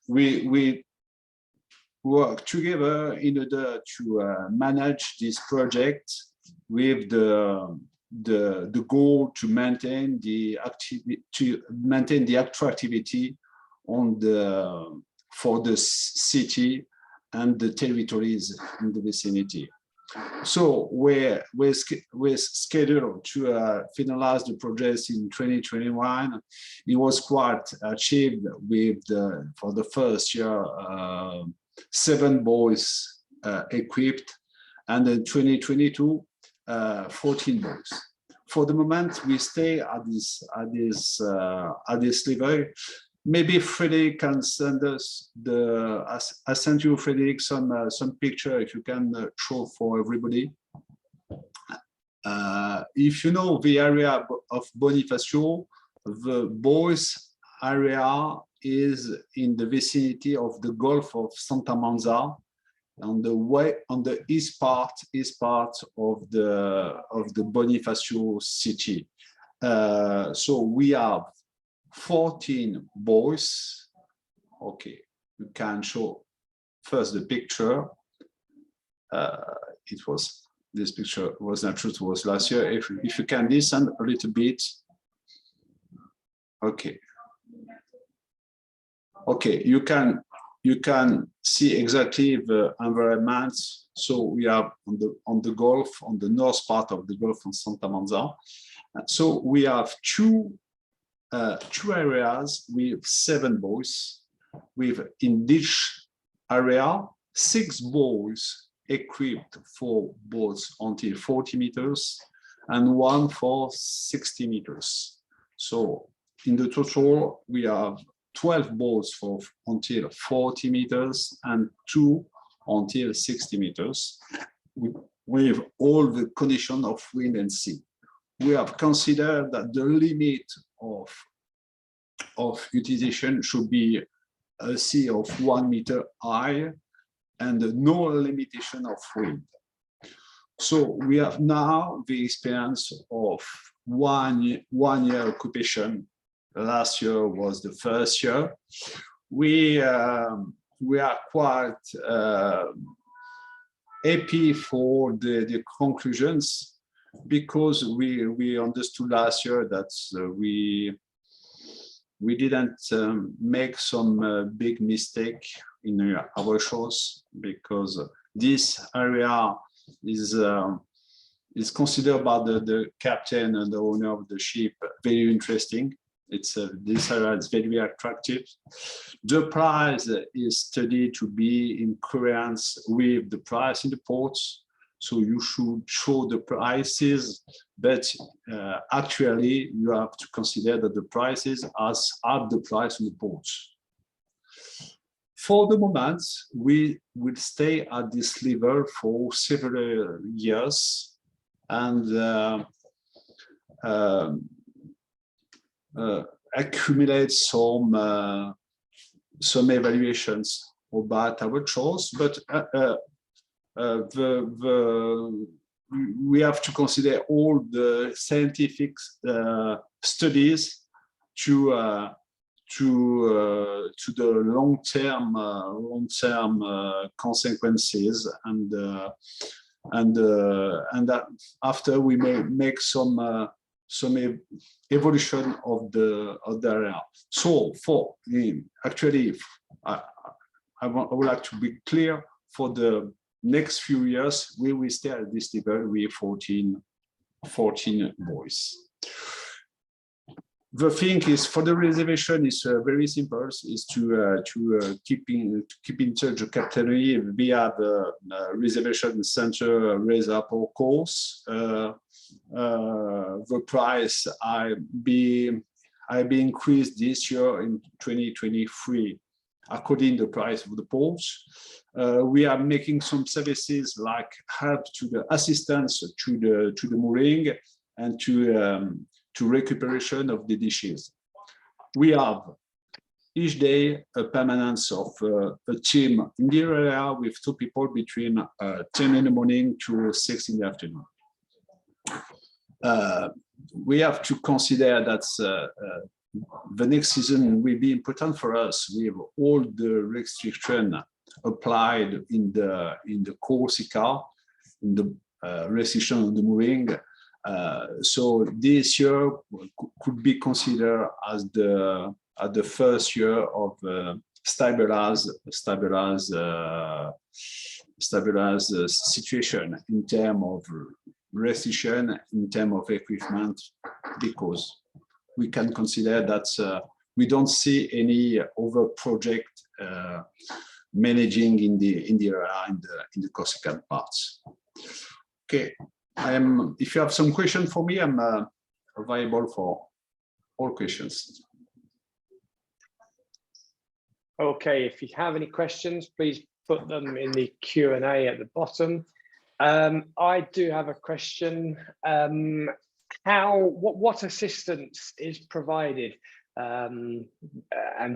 We work together in order to manage this project with the goal to maintain the attractivity for the city and the territories in the vicinity. So we're scheduled to finalize the project in 2021. It was quite achieved with for the first year 7 buoys equipped, and in 2022 14 buoys. For the moment, we stay at this level. Maybe Frederick can send us I sent you, Frederick, some picture if you can show for everybody. If you know the area of Bonifacio, the buoys area is in the vicinity of the Gulf of Santa Manza, on the east part of the Bonifacio city. So we have 14 buoys. Okay, you can show first the picture. This picture was not true, it was last year. If you can listen a little bit. Okay. Okay, you can see exactly the environment. So we are on the Gulf, on the north part of the Gulf of Santa Manza. So we have two areas with 7 buoys, with in each area 6 buoys equipped for boats until 40 meters and 1 for 60 meters. So in the total, we have 12 boats for until 40 meters and 2 until 60 meters, with all the conditions of wind and sea. We have considered that the limit of utilization should be a sea of 1 meter high and no limitation of wind. So we have now the experience of one year occupation. Last year was the first year. We are quite happy for the conclusions, because we understood last year that we didn't make some big mistake in our shows, because this area is considered by the captain and the owner of the ship very interesting. This area is very attractive. The price is studied to be in coherence with the price in the ports. So you should show the prices, but actually you have to consider that the prices are at the price in the ports. For the moment, we will stay at this level for several years, and accumulate some evaluations about our choice, but we have to consider all the scientific studies to the long-term consequences, and that after we may make some evolution of the area. So actually, I would like to be clear, for the next few years we will stay at this level with 14 buoys. The thing is, for the reservation is very simple, is to keep in touch the captaincy via the reservation center reservoir course. The price I be increased this year in 2023 according to the price of the ports. We are making some services like help to the assistance to the mooring and to recuperation of the dishes. We have each day a permanence of a team in the area with 2 people between 10 in the morning to 6 in the afternoon. We have to consider that the next season will be important for us. We have all the restriction applied in the Corsica, in the restriction of the mooring. So this year could be considered as the first year of stabilized situation in terms of restriction, in terms of equipment, because we can consider that we don't see any other project managing in the area in the Corsican parts. Okay, if you have some question for me, I'm available for all questions. Okay, if you have any questions, please put them in the Q&A at the bottom. I do have a question. What assistance is provided, and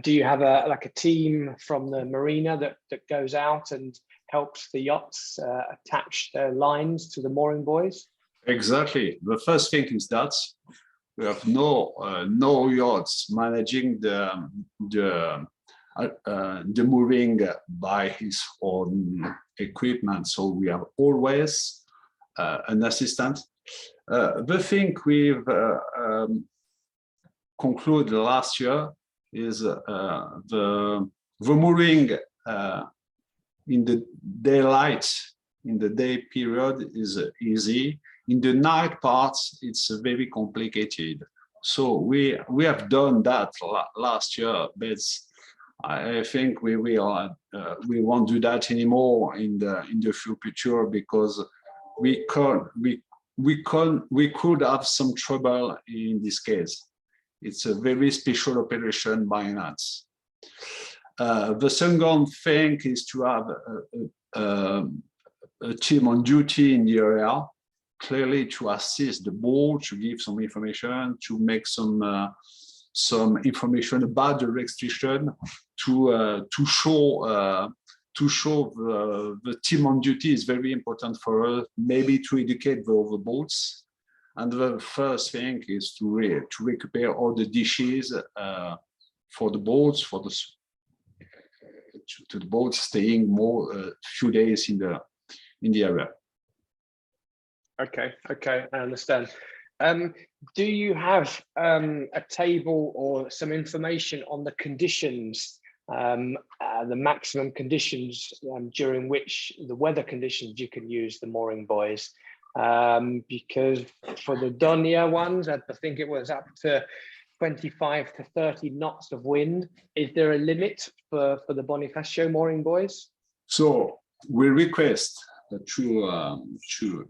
do you have a team from the Marina that goes out and helps the yachts attach their lines to the mooring buoys? Exactly. The first thing is that we have no yachts managing the mooring by his own equipment, so we have always an assistant. The thing we've concluded last year is the mooring in the daylight, in the day period, is easy. In the night parts, it's very complicated. So we have done that last year, but I think we won't do that anymore in the future, because we could have some trouble in this case. It's a very special operation by NATS. The second thing is to have a team on duty in the area, clearly to assist the board, to give some information, to make some some information about the restriction to show the team on duty is very important for us, maybe to educate the other boats. And the first thing is to recuperate all the dishes for the boats, to the boats staying more few days in the area. Okay, I understand. Do you have a table or some information on the conditions, the maximum conditions during which the weather conditions you can use the mooring buoys? Because for the Donia ones, I think it was up to 25 to 30 knots of wind. Is there a limit for the Bonifacio mooring buoys? So we request that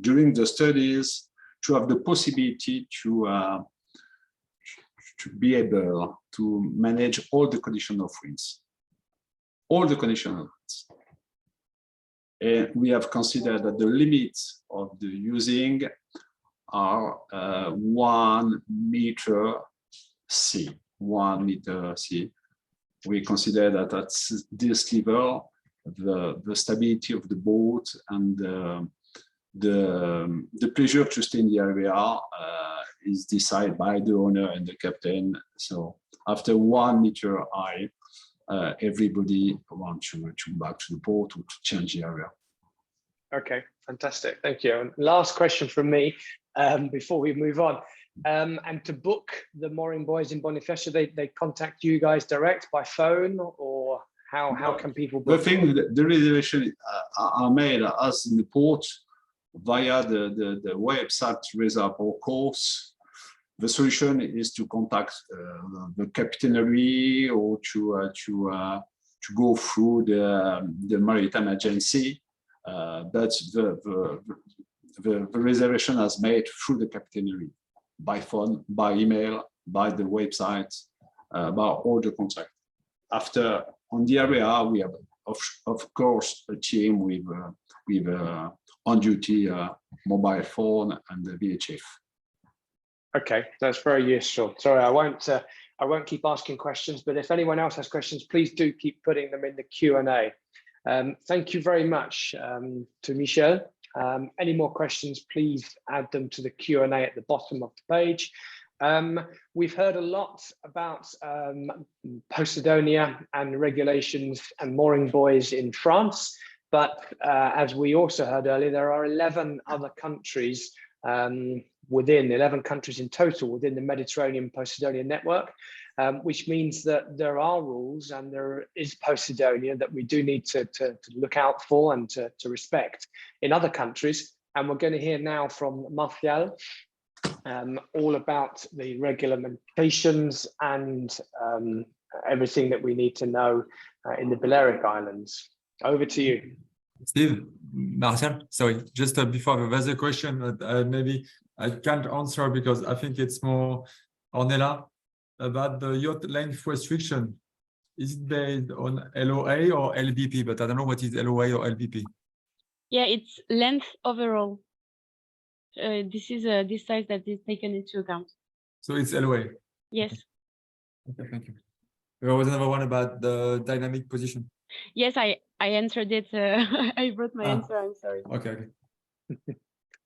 during the studies to have the possibility to be able to manage all the conditions of winds. All the conditions of winds. And we have considered that the limits of the using are 1 meter C. 1 meter C. We consider that at this level, the stability of the boat and the pleasure to stay in the area is decided by the owner and the captain. So after 1 meter high, everybody wants to go back to the port or to change the area. Okay, fantastic. Thank you. And last question from me before we move on. And to book the mooring buoys in Bonifacio, they contact you guys direct by phone, or how can people book? The thing, the reservation are made as in the port via the website reserve or course. The solution is to contact the captainry or to go through the maritime agency, but the reservation is made through the captainry by phone, by email, by the website, by all the contact. After on the area, we have of course a team with on duty mobile phone and the VHF. Okay, that's very useful. Sorry, I won't keep asking questions, but if anyone else has questions, please do keep putting them in the Q&A. Thank you very much to Michel. Any more questions, please add them to the Q&A at the bottom of the page. We've heard a lot about Posidonia and regulations and mooring buoys in France, but as we also heard earlier, there are 11 other countries within 11 countries in total within the Mediterranean Posidonia Network, which means that there are rules and there is Posidonia that we do need to look out for and to respect in other countries. And we're going to hear now from Marcial all about the regulations and everything that we need to know in the Balearic Islands. Over to you. Steve, Marcial, sorry, just before there's a question that maybe I can't answer because I think it's more Ornella about the yacht length restriction. Is it based on LOA or LBP? But I don't know what is LOA or LBP. Yeah, it's length overall. This is this size that is taken into account. So it's LOA? Yes. Okay, thank you. There was another one about the dynamic position. Yes, I answered it. I wrote my answer. I'm sorry. Okay.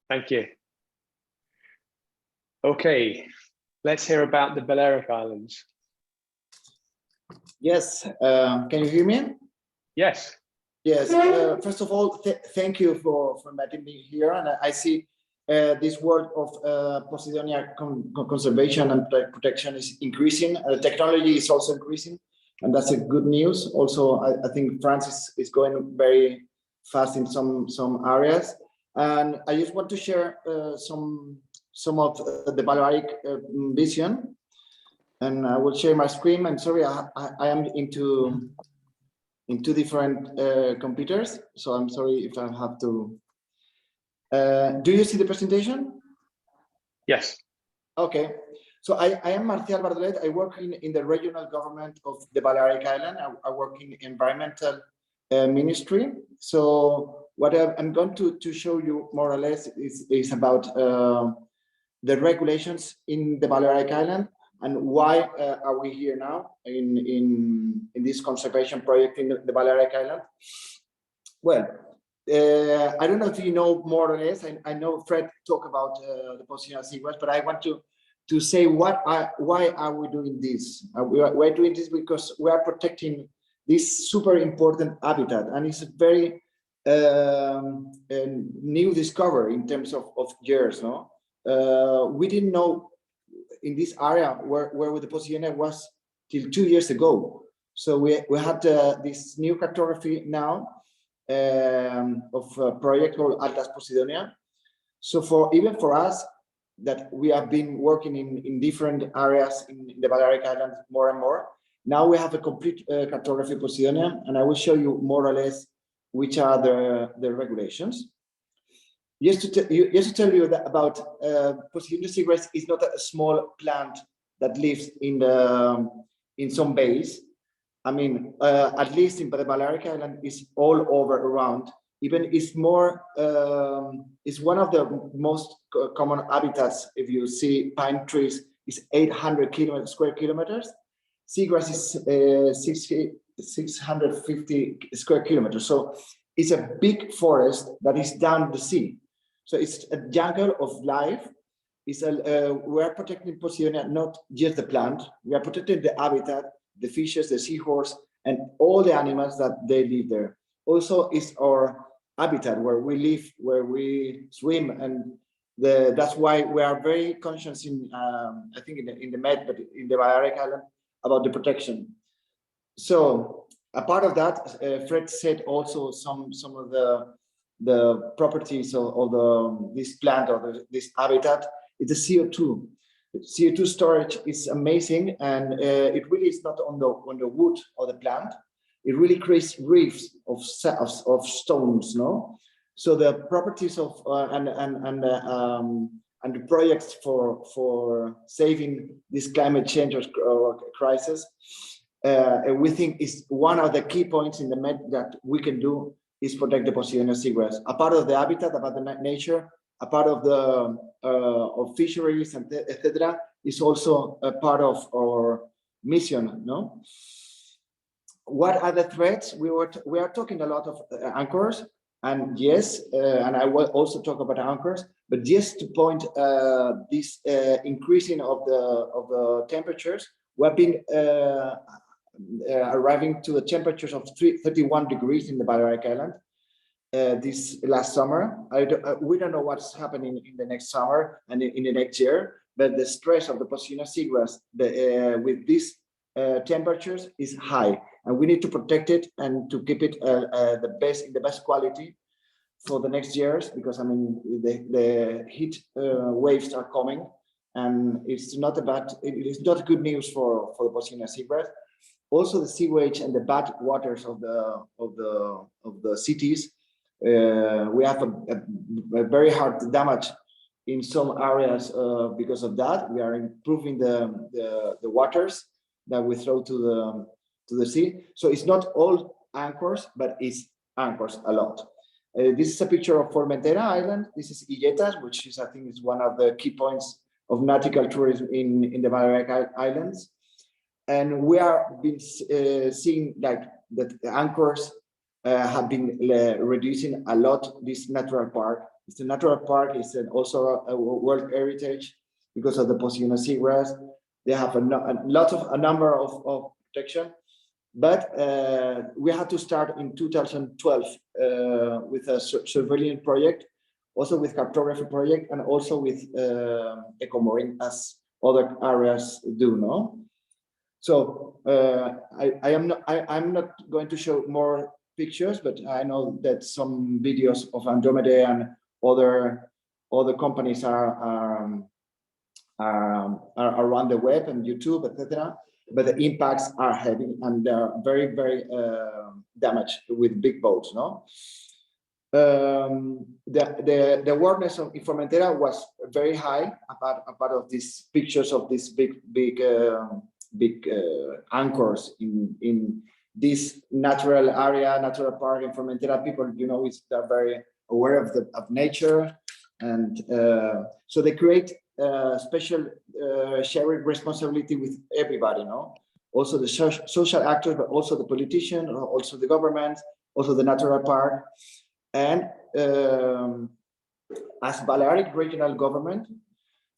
Thank you. Okay, let's hear about the Balearic Islands. Yes, can you hear me? Yes. Yes, first of all, thank you for inviting me here. And I see this work of Posidonia conservation and protection is increasing. Technology is also increasing, and that's a good news. Also, I think France is going very fast in some areas. And I just want to share some of the Balearic vision, and I will share my screen. I'm sorry, I am in two different computers, so I'm sorry if I have to. Do you see the presentation? Yes. Okay. So I am Marcial Bardolet. I work in the regional government of the Balearic Island. I work in environmental ministry. So what I'm going to show you more or less is about the regulations in the Balearic Island. And why are we here now in this conservation project in the Balearic Islands? Well, I don't know if you know more or less. I know Fred talked about the Posidonia seagrass, but I want to say why are we doing this? We're doing this because we are protecting this super important habitat, and it's a very new discovery in terms of years. No, we didn't know in this area where the Posidonia was till 2 years ago. So we had this new cartography now of a project called Atlas Posidonia. So even for us, that we have been working in different areas in the Balearic Islands more and more. Now we have a complete cartography of Posidonia, and I will show you more or less which are the regulations. Just to tell you that about Posidonia seagrass is not a small plant that lives in some bays. I mean, at least in the Balearic Island, is all over around. Even it's more, it's one of the most common habitats. If you see pine trees, is 800 square kilometers. Seagrass is 650 square kilometers. So it's a big forest that is down the sea. So it's a jungle of life. It's we are protecting Posidonia, not just the plant. We are protecting the habitat, the fishes, the seahorse, and all the animals that they live there. Also, it's our habitat where we live, where we swim, and that's why we are very conscious in, I think in the Med, but in the Balearic Island, about the protection. So a part of that, Fred said also some of the properties of this plant or this habitat is the CO2. CO2 storage is amazing, and it really is not on the wood or the plant. It really creates reefs of stones, no? So the properties of and the projects for saving this climate change or crisis, we think is one of the key points in the Med that we can do is protect the Posidonia seagrass. A part of the habitat, about the nature, a part of the of fisheries and etc. is also a part of our mission, no? What are the threats? We are talking a lot of anchors, and yes, and I will also talk about anchors. But just to point this increasing of the temperatures, we have been arriving to the temperatures of 31 degrees in the Balearic Island this last summer. We don't know what's happening in the next summer and in the next year, but the stress of the Posidonia seagrass with these temperatures is high, and we need to protect it and to keep it the best quality for the next years, because I mean the heat waves are coming, and it's not it is not good news for the Posidonia seagrass. Also, the sewage and the bad waters of the cities. We have a very hard damage in some areas because of that. We are improving the waters that we throw to the sea. So it's not all anchors, but it's anchors a lot. This is a picture of Formentera Island. This is Illetas, which is, I think, is one of the key points of nautical tourism in the Balearic Islands. And we are been seeing like that the anchors have been reducing a lot this natural park. It's a natural park. It's also a World Heritage because of the Posidonia seagrass. They have a number of protection, but we had to start in 2012 with a surveillance project, also with cartography project, and also with eco-mooring, as other areas do. No, so I'm not going to show more pictures, but I know that some videos of Andromeda and other companies are around the web and YouTube, etc. But the impacts are heavy, and they are very, very damaged with big boats. No, the awareness of Formentera was very high about of these pictures of these big anchors in this natural area, natural park in Formentera. People, you know, they're very aware of nature, and so they create special sharing responsibility with everybody, no? Also the social actors, but also the politicians, also the government, also the natural park. And as Balearic regional government,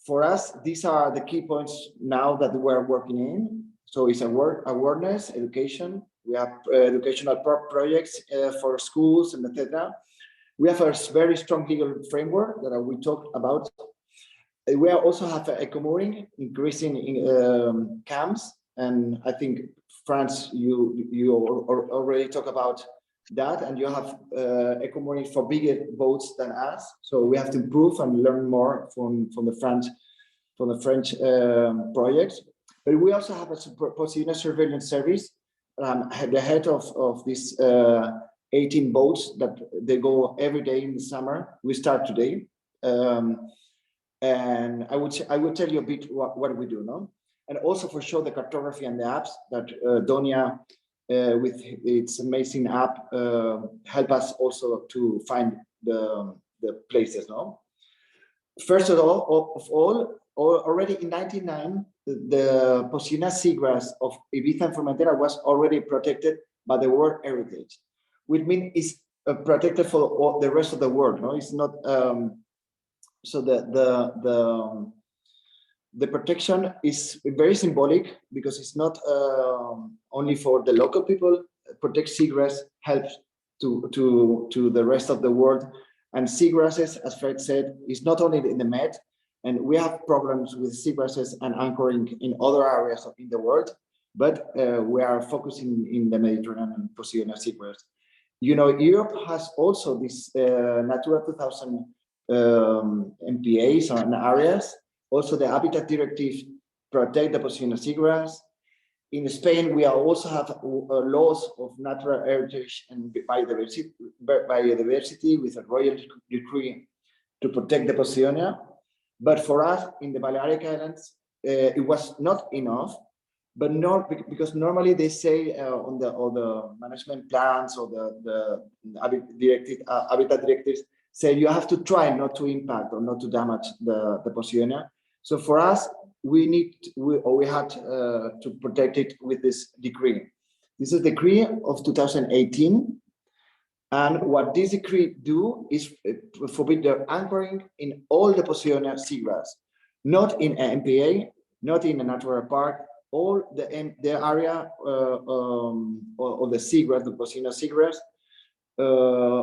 for us, these are the key points now that we're working in. So it's awareness, education. We have educational projects for schools and etc. We have a very strong legal framework that we talked about. We also have eco-mooring, increasing in camps. And I think France, you already talk about that, and you have eco-mooring for bigger boats than us. So we have to improve and learn more from the French projects. But we also have a Posidonia surveillance service. The head of this 18 boats that they go every day in the summer. We start today, and I would tell you a bit what we do, no? And also for sure the cartography and the apps that DONIA with its amazing app help us also to find the places, no? First of all, already in 1999, the Posidonia seagrass of Ibiza and Formentera was already protected by the World Heritage, which means it's protected for all the rest of the world. No, it's not. So the protection is very symbolic because it's not only for the local people. Protect seagrass helps to the rest of the world. And seagrasses, as Fred said, is not only in the Med, and we have problems with seagrasses and anchoring in other areas in the world, but we are focusing in the Mediterranean Posidonia seagrass. You know, Europe has also this Natura 2000 MPAs and areas. Also, the Habitat Directive protect the Posidonia seagrass. In Spain, we also have laws of natural heritage and biodiversity with a royal decree to protect the Posidonia. But for us in the Balearic Islands, it was not enough. But not because normally they say on the management plans or the habitat directives say you have to try not to impact or not to damage the Posidonia. So for us, we had to protect it with this decree. This is a decree of 2018, and what this decree do is forbid the anchoring in all the Posidonia seagrass, not in an MPA, not in a natural park, all the area or the seagrass, the Posidonia seagrass,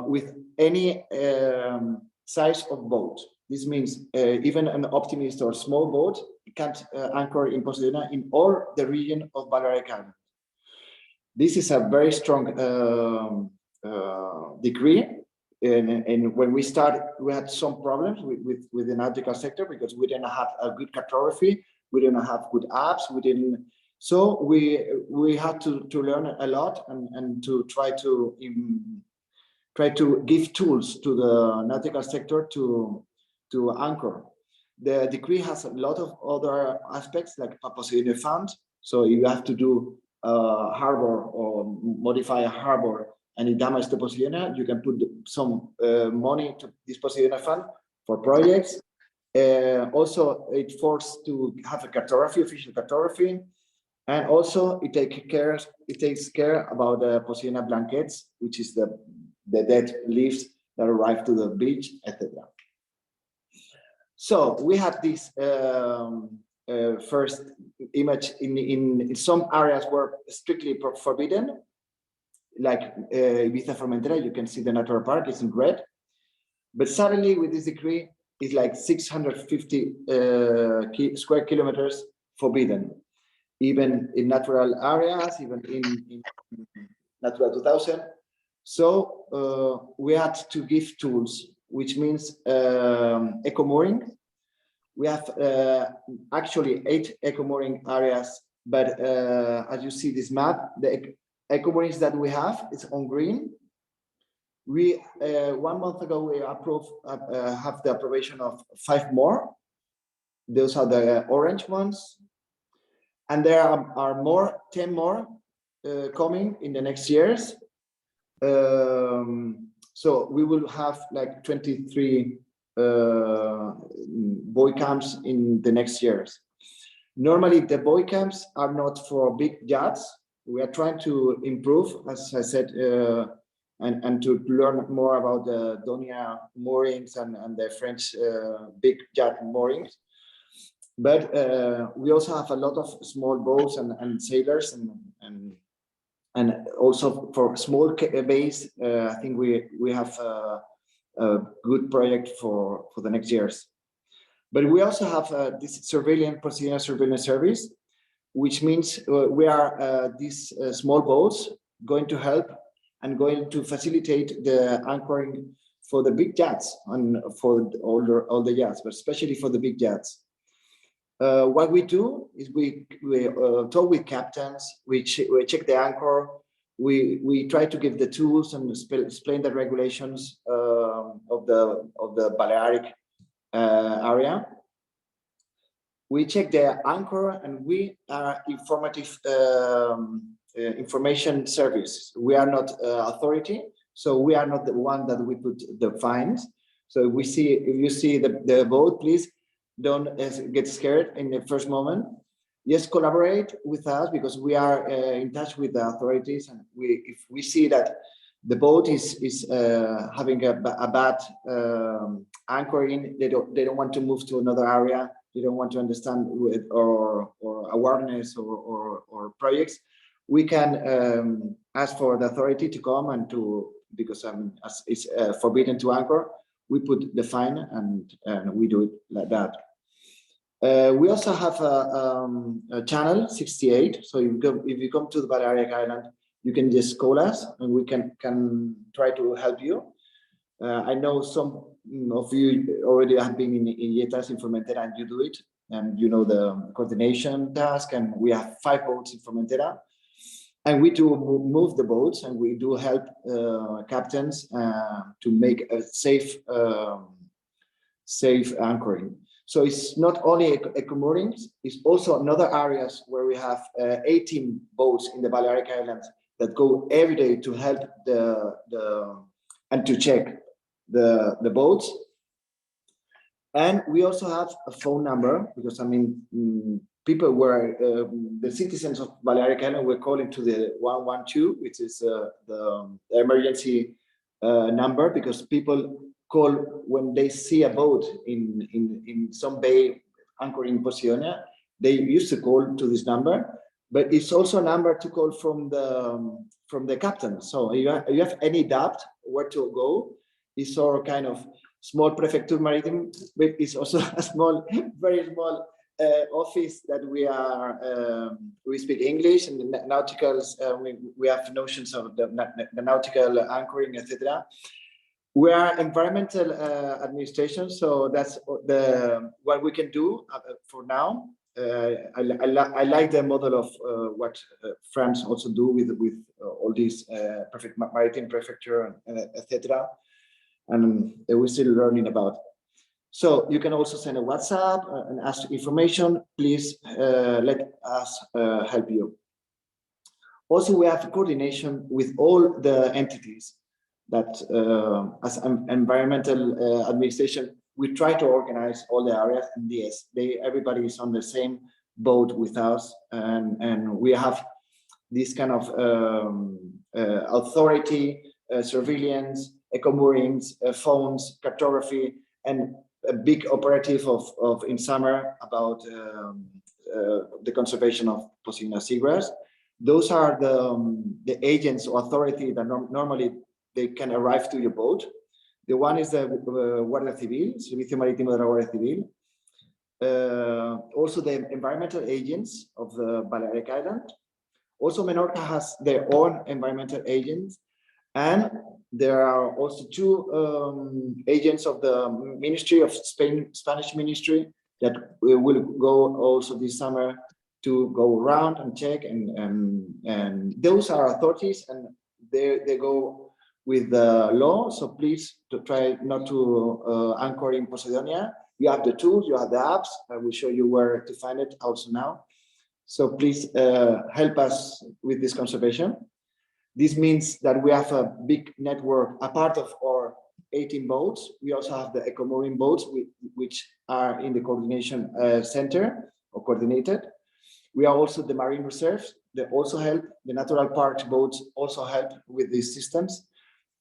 with any size of boat. This means even an optimist or small boat can't anchor in Posidonia in all the region of Balearic Islands. This is a very strong decree, and when we started, we had some problems with the nautical sector because we didn't have a good cartography, we didn't have good apps, so we had to learn a lot and to try to give tools to the nautical sector to anchor. The decree has a lot of other aspects like a Posidonia fund. So you have to do a harbor or modify a harbor and it damages the Posidonia, you can put some money to this Posidonia fund for projects. Also, it forced to have a cartography, official cartography, and also it takes care about the Posidonia blankets, which is the dead leaves that arrive to the beach, etc. So we have this first image in some areas were strictly forbidden, like Ibiza Formentera. You can see the natural park is in red, but suddenly with this decree, it's like 650 square kilometers forbidden, even in natural areas, even in Natura 2000. So we had to give tools, which means eco-mooring. We have actually 8 eco-mooring areas, but as you see this map, the eco-moorings that we have is on green. We 1 month ago we have the approbation of 5 more. Those are the orange ones, and there are 10 more coming in the next years. So we will have like 23 buoy camps in the next years. Normally, the buoy camps are not for big yachts. We are trying to improve, as I said, and to learn more about the DONIA moorings and the French big yacht moorings. But we also have a lot of small boats and sailors and also for small bays. I think we have a good project for the next years. But we also have this Posidonia surveillance service, which means we are these small boats going to help and going to facilitate the anchoring for the big yachts and for all the yachts, but especially for the big yachts. What we do is we talk with captains, we check the anchor, we try to give the tools and explain the regulations of the Balearic area. We check the anchor and we are informative information service. We are not authority, so we are not the one that we put the fines. So if you see the boat, please don't get scared in the first moment. Just collaborate with us because we are in touch with the authorities, and if we see that the boat is having a bad anchoring, they don't want to move to another area, they don't want to understand with or awareness or projects, we can ask for the authority to come and because as it's forbidden to anchor, we put the fine and we do it like that. We also have a channel 68. So if you come to the Balearic Island, you can just call us and we can try to help you. I know some of you already have been in Yetas in Formentera and you do it, and you know the coordination task, and we have 5 boats in Formentera. And we do move the boats and we do help captains to make a safe anchoring. So it's not only eco moorings, it's also another areas where we have 18 boats in the Balearic Islands that go every day to help and to check the boats. And we also have a phone number because people were the citizens of Balearic Island were calling to the 112, which is the emergency number, because people call when they see a boat in some bay anchoring Posidonia. They used to call to this number, but it's also a number to call from the captain. So you have any doubt where to go, it's our kind of small prefecture maritime, but it's also a small, very small office that we speak English and the nauticals. We have notions of the nautical anchoring, etc. We are environmental administration, so that's what we can do for now. I like the model of what France also do with all these maritime prefecture, etc. And we're still learning about. So you can also send a WhatsApp and ask information. Please let us help you. Also, we have coordination with all the entities that as an environmental administration, we try to organize all the areas, and yes, everybody is on the same boat with us, and we have this kind of authority, surveillance, eco moorings, phones, cartography, and a big operative of in summer about the conservation of Posidonia seagrass. Those are the agents or authority that normally they can arrive to your boat. The one is the Guardia Civil, Servicio Marítimo de la Guardia Civil. Also the environmental agents of the Balearic Island. Also Menorca has their own environmental agents. And there are also 2 agents of the Ministry of Spanish Ministry that will go also this summer to go around and check. And those are authorities, and they go with the law. So please try not to anchor in Posidonia. You have the tools, you have the apps. I will show you where to find it also now. So please help us with this conservation. This means that we have a big network, a part of our 18 boats. We also have the eco-marine boats, which are in the coordination center or coordinated. We are also the marine reserves. They also help. The natural parks boats also help with these systems.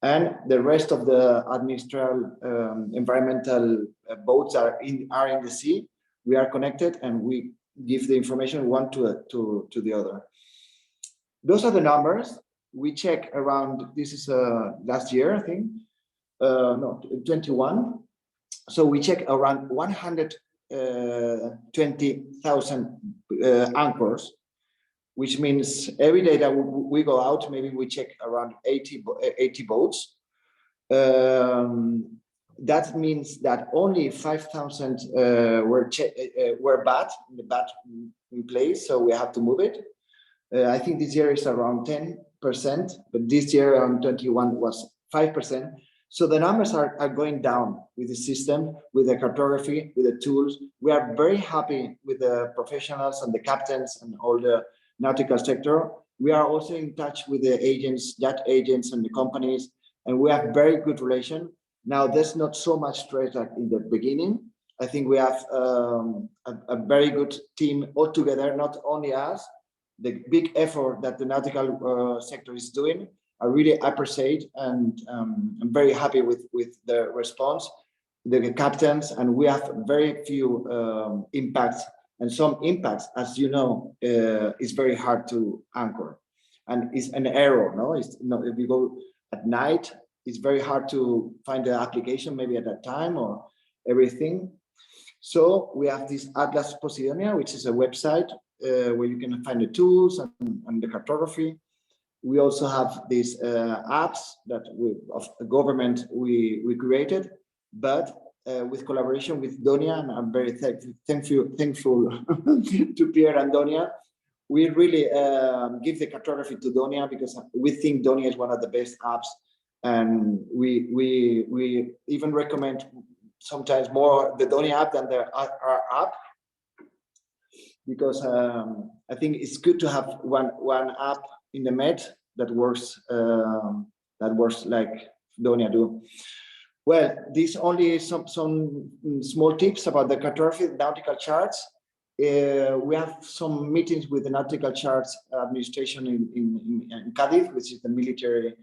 And the rest of the administrative environmental boats are in the sea. We are connected and we give the information one to the other. Those are the numbers. We check around, this is last year, I think, no, 21. So we check around 120,000 anchors, which means every day that we go out, maybe we check around 80 boats. That means that only 5,000 were bad in place, so we have to move it. I think this year is around 10%, but this year around 21 was 5%. So the numbers are going down with the system, with the cartography, with the tools. We are very happy with the professionals and the captains and all the nautical sector. We are also in touch with the agents, yacht agents and the companies, and we have very good relation. Now, there's not so much stress like in the beginning. I think we have a very good team all together, not only us. The big effort that the nautical sector is doing, I really appreciate, and I'm very happy with the response, the captains, and we have very few impacts, and some impacts, as you know, is very hard to anchor, and it's an error. No, it's not, if you go at night, it's very hard to find the application maybe at that time or everything. So we have this Atlas Posidonia, which is a website where you can find the tools and the cartography. We also have these apps that of the government we created, but with collaboration with DONIA, and I'm very thankful to Pierre and DONIA. We really give the cartography to DONIA because we think DONIA is one of the best apps, and we even recommend sometimes more the DONIA app than our app, because I think it's good to have one app in the Med that works like DONIA do. Well, these only some small tips about the cartography, nautical charts. We have some meetings with the nautical charts administration in Cadiz, which is the military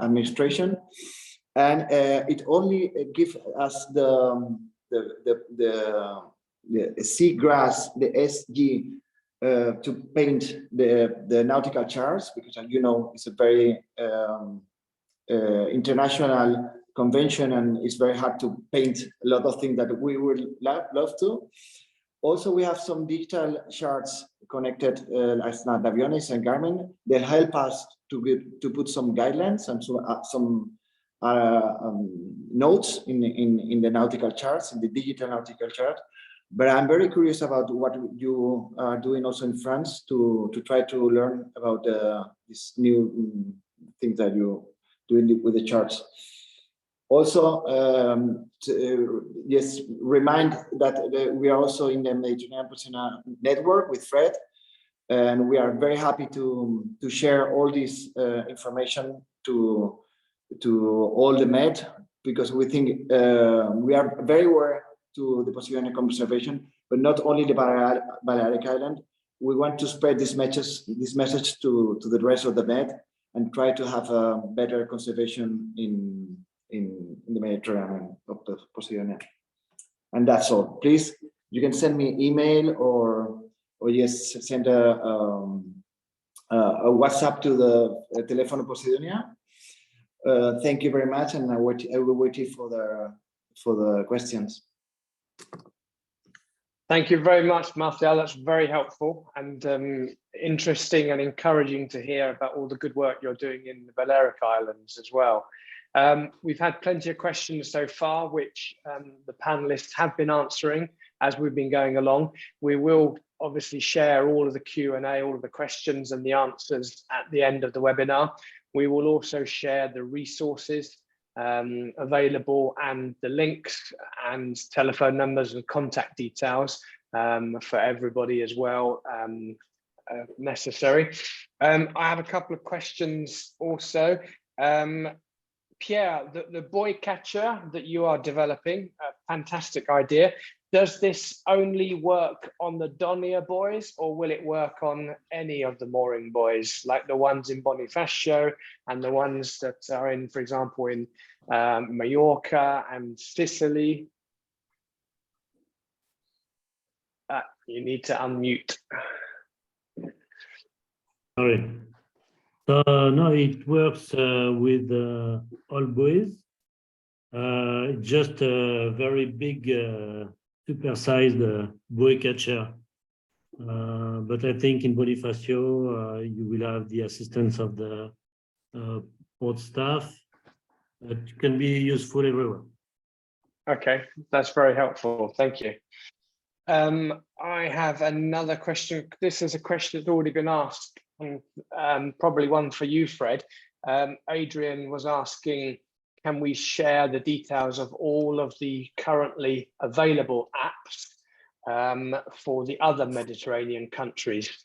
administration, and it only gives us the seagrass, the SG, to paint the nautical charts, because you know it's a very international convention, and it's very hard to paint a lot of things that we would love to. Also, we have some digital charts connected, like Naviones and Garmin. They help us to put some guidelines and some notes in the nautical charts, in the digital nautical chart. But I'm very curious about what you are doing also in France to try to learn about this new things that you doing with the charts. Also, yes, remind that we are also in the Mediterranean Posidonia Network with Fred, and we are very happy to share all this information to all the Med, because we think we are very aware to the Posidonia conservation, but not only the Balearic Island. We want to spread this message to the rest of the Med and try to have a better conservation in the Mediterranean of the Posidonia. And that's all. Please, you can send me email or yes, send a WhatsApp to the Telefono Posidonia. Thank you very much, and I will wait for the questions. Thank you very much, Marcial. That's very helpful and interesting and encouraging to hear about all the good work you're doing in the Balearic Islands as well. We've had plenty of questions so far, which the panelists have been answering as we've been going along. We will obviously share all of the Q&A, all of the questions and the answers at the end of the webinar. We will also share the resources available and the links and telephone numbers and contact details for everybody as well, necessary. I have a couple of questions also. Pierre, the buoy catcher that you are developing, a fantastic idea. Does this only work on the Donia buoys, or will it work on any of the mooring buoys, like the ones in Bonifacio and the ones that are in, for example, in Mallorca and Sicily? You need to unmute. Sorry. So no, it works with all buoys. Just a very big, super-sized buoy catcher. But I think in Bonifacio, you will have the assistance of the port staff. It can be useful everywhere. Okay, that's very helpful. Thank you. I have another question. This is a question that's already been asked, probably one for you, Fred. Adrian was asking, can we share the details of all of the currently available apps for the other Mediterranean countries?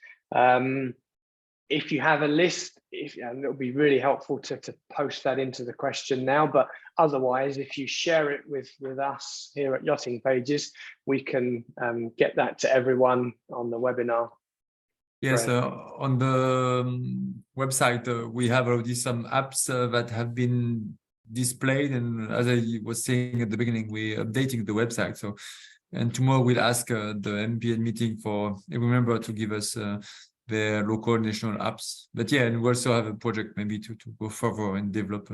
If you have a list, and it'll be really helpful to post that into the question now, but otherwise, if you share it with us here at Yachting Pages, we can get that to everyone on the webinar. Yes, on the website, we have already some apps that have been displayed, and as I was saying at the beginning, we're updating the website. So, and tomorrow we'll ask the MPN meeting for every member to give us their local national apps. But yeah, and we also have a project maybe to go further and develop.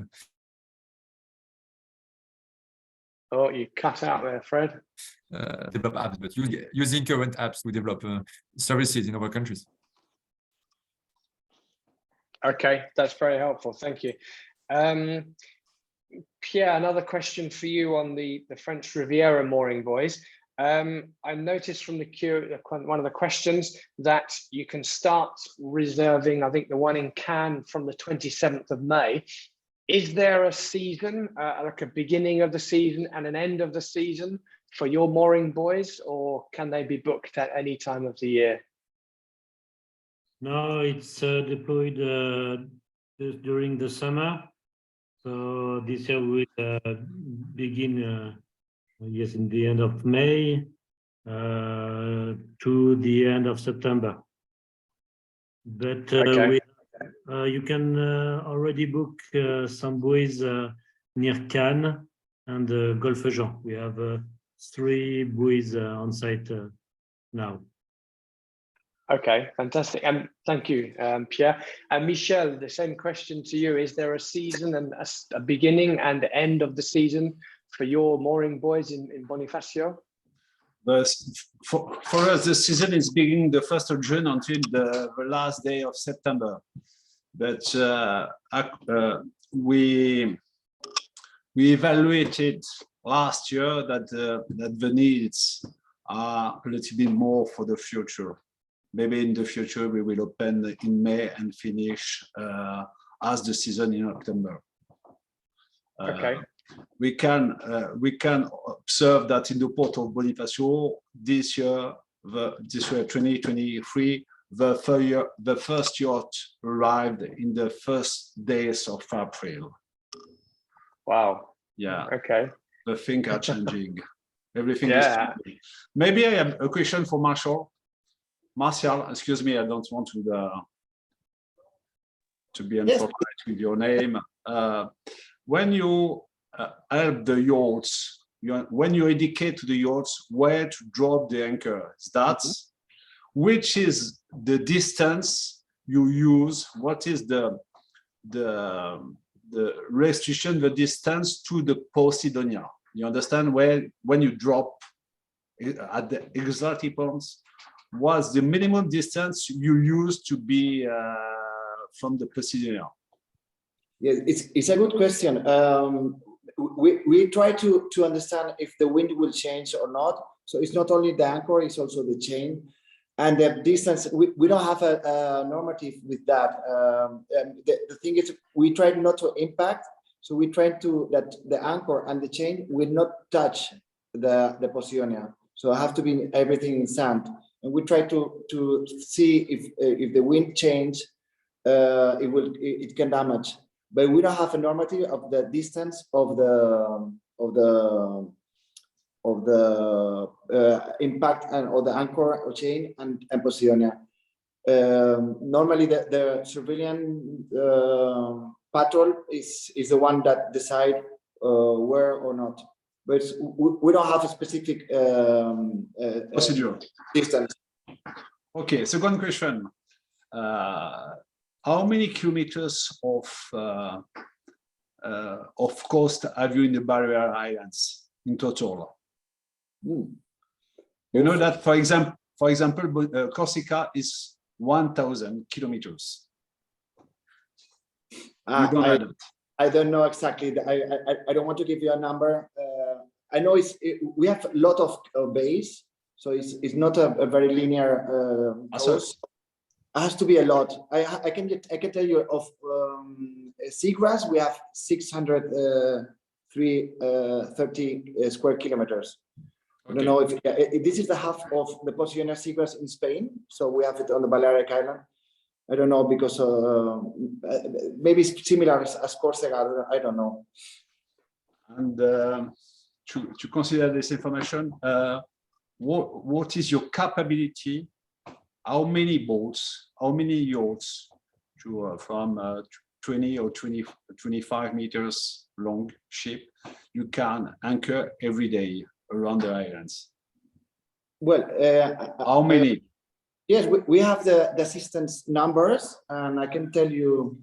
Oh, you cut out there, Fred. Develop apps, but using current apps, we develop services in other countries. Okay, that's very helpful. Thank you. Pierre, another question for you on the French Riviera mooring buoys. I noticed from one of the questions that you can start reserving, I think the one in Cannes from the 27th of May. Is there a season, like a beginning of the season and an end of the season for your mooring buoys, or can they be booked at any time of the year? No, it's deployed during the summer. So this year we begin, yes, in the end of May to the end of September. But Okay. you can already book some buoys near Cannes and Golfe Jean. We have 3 buoys on site now. Okay, fantastic. And thank you, Pierre. And Michel, the same question to you. Is there a season and a beginning and end of the season for your mooring buoys in Bonifacio? For us, the season is beginning the 1st of June until the last day of September. But we evaluated last year that the needs are a little bit more for the future. Maybe in the future we will open in May and finish as the season in October. Okay. We can observe that in the port of Bonifacio this year 2023, the first yacht arrived in the first days of April. Wow. Yeah. Okay. The things are changing. Everything is changing. Maybe I have a question for Marcial. Marcial, excuse me, I don't want to be inappropriate with your name. When you help the yachts, when you indicate to the yachts where to drop the anchor, that's which is the distance you use? What is the restriction, the distance to the Posidonia? You understand when you drop at the exact points, what's the minimum distance you use to be from the Posidonia? Yeah, it's a good question. We try to understand if the wind will change or not. So it's not only the anchor, it's also the chain. And the distance, we don't have a normative with that. The thing is, we try not to impact. So we try that the anchor and the chain will not touch the Posidonia. So I have to be everything in sand. And we try to see if the wind change, it can damage. but we don't have a normative of the distance of the impact and or the anchor or chain and Posidonia. Normally, the surveillance patrol is the one that decide where or not, but we don't have a specific procedure distance. Okay, second question. How many kilometers of coast have you in the Balearic Islands in total? You know that, for example, Corsica is 1,000 kilometers. I don't know exactly. I don't want to give you a number. I know we have a lot of bays, so it's not a very linear coast. It has to be a lot. I can tell you of seagrass we have 630 square kilometers. I don't know if this is the half of the Posidonia seagrass in Spain, so we have it on the Balearic Island. I don't know because maybe it's similar as Corsica. I don't know. And to consider this information, what is your capability? How many boats, how many yachts from 20 or 25 meters long ship you can anchor every day around the islands? Well, how many? Yes, we have the assistance numbers, and I can tell you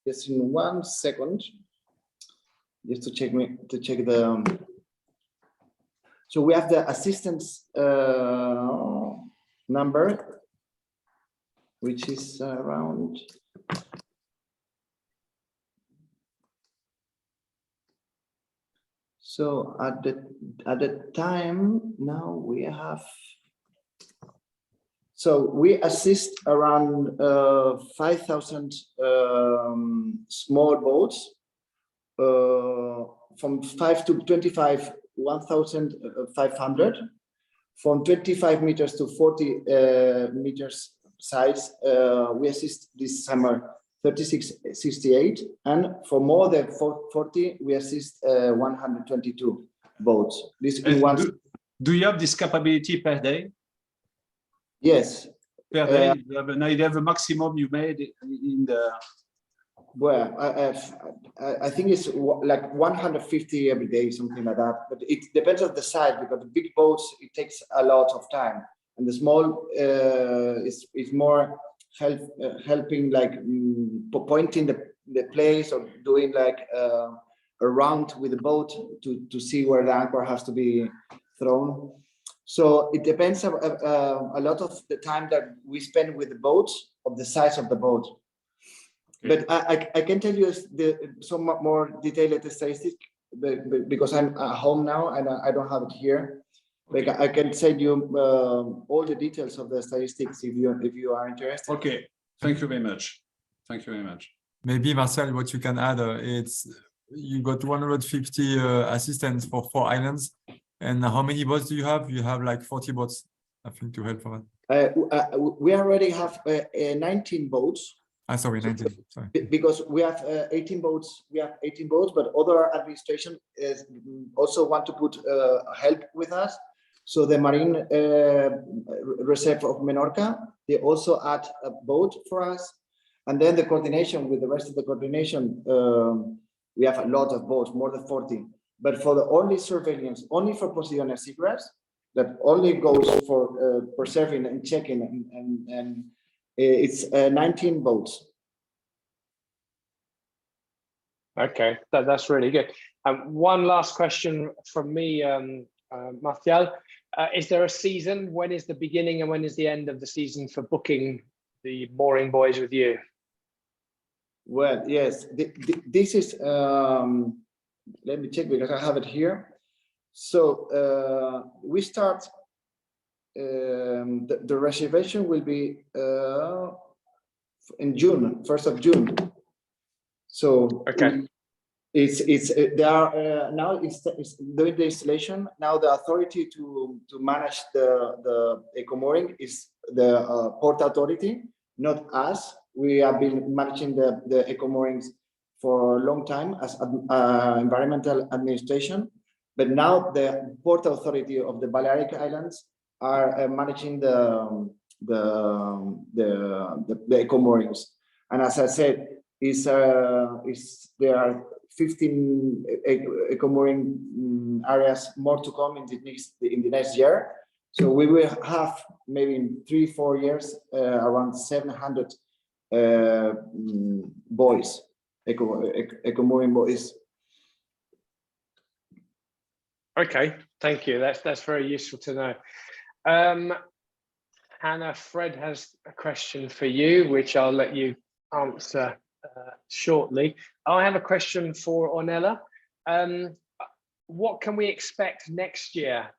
just in 1 second, just to check the. So we have the assistance number, which is around. So at the time now we have. So we assist around 5,000 small boats, from 5 to 25, 1,500. From 25 meters to 40 meters size, we assist this summer 3668, and for more than 40, we assist 122 boats. This in one. Do you have this capability per day? Yes. Per day, you have an idea of the maximum you made in the. Well, I think it's like 150 every day, something like that. But it depends on the size, because the big boats, it takes a lot of time, and the small is more helping, like pointing the place, or doing like a round with the boat to see where the anchor has to be thrown. So it depends a lot of the time that we spend with the boats, of the size of the boat. Okay. But I can tell you some more detailed statistics, because I'm at home now and I don't have it here. Okay. Like I can send you all the details of the statistics if you are interested. Okay, thank you very much. Thank you very much. Maybe Marcel, what you can add, it's you got 150 assistants for 4 islands. And how many boats do you have? You have like 40 boats, I think, to help for that. We already have 19 boats. Sorry, 19. Sorry. Because we have 18 boats. We have 18 boats, but other administration also want to put help with us. So the Marine Reserve of Menorca, they also add a boat for us. And then the coordination with the rest of the coordination, we have a lot of boats, more than 40. But for the only surveillance, only for Posidonia seagrass, that only goes for preserving and checking, and it's 19 boats. Okay, that's really good. One last question from me, Marcial. Is there a season? When is the beginning and when is the end of the season for booking the mooring buoys with you? Well, yes, this is. Let me check, because I have it here. So we start. The reservation will be in June, 1st of June. So okay, they are now it's doing the installation. Now the authority to manage the eco-mooring is the Port Authority, not us. We have been managing the eco-moorings for a long time as environmental administration, but now the Port Authority of the Balearic Islands are managing the eco moorings. And as I said, there are 15 eco mooring areas more to come in the next year. So we will have maybe in 3-4 years around 700 buoys, eco mooring buoys. Okay, thank you. That's very useful to know. Hannah, Fred has a question for you, which I'll let you answer shortly. I have a question for Ornella. What can we expect next year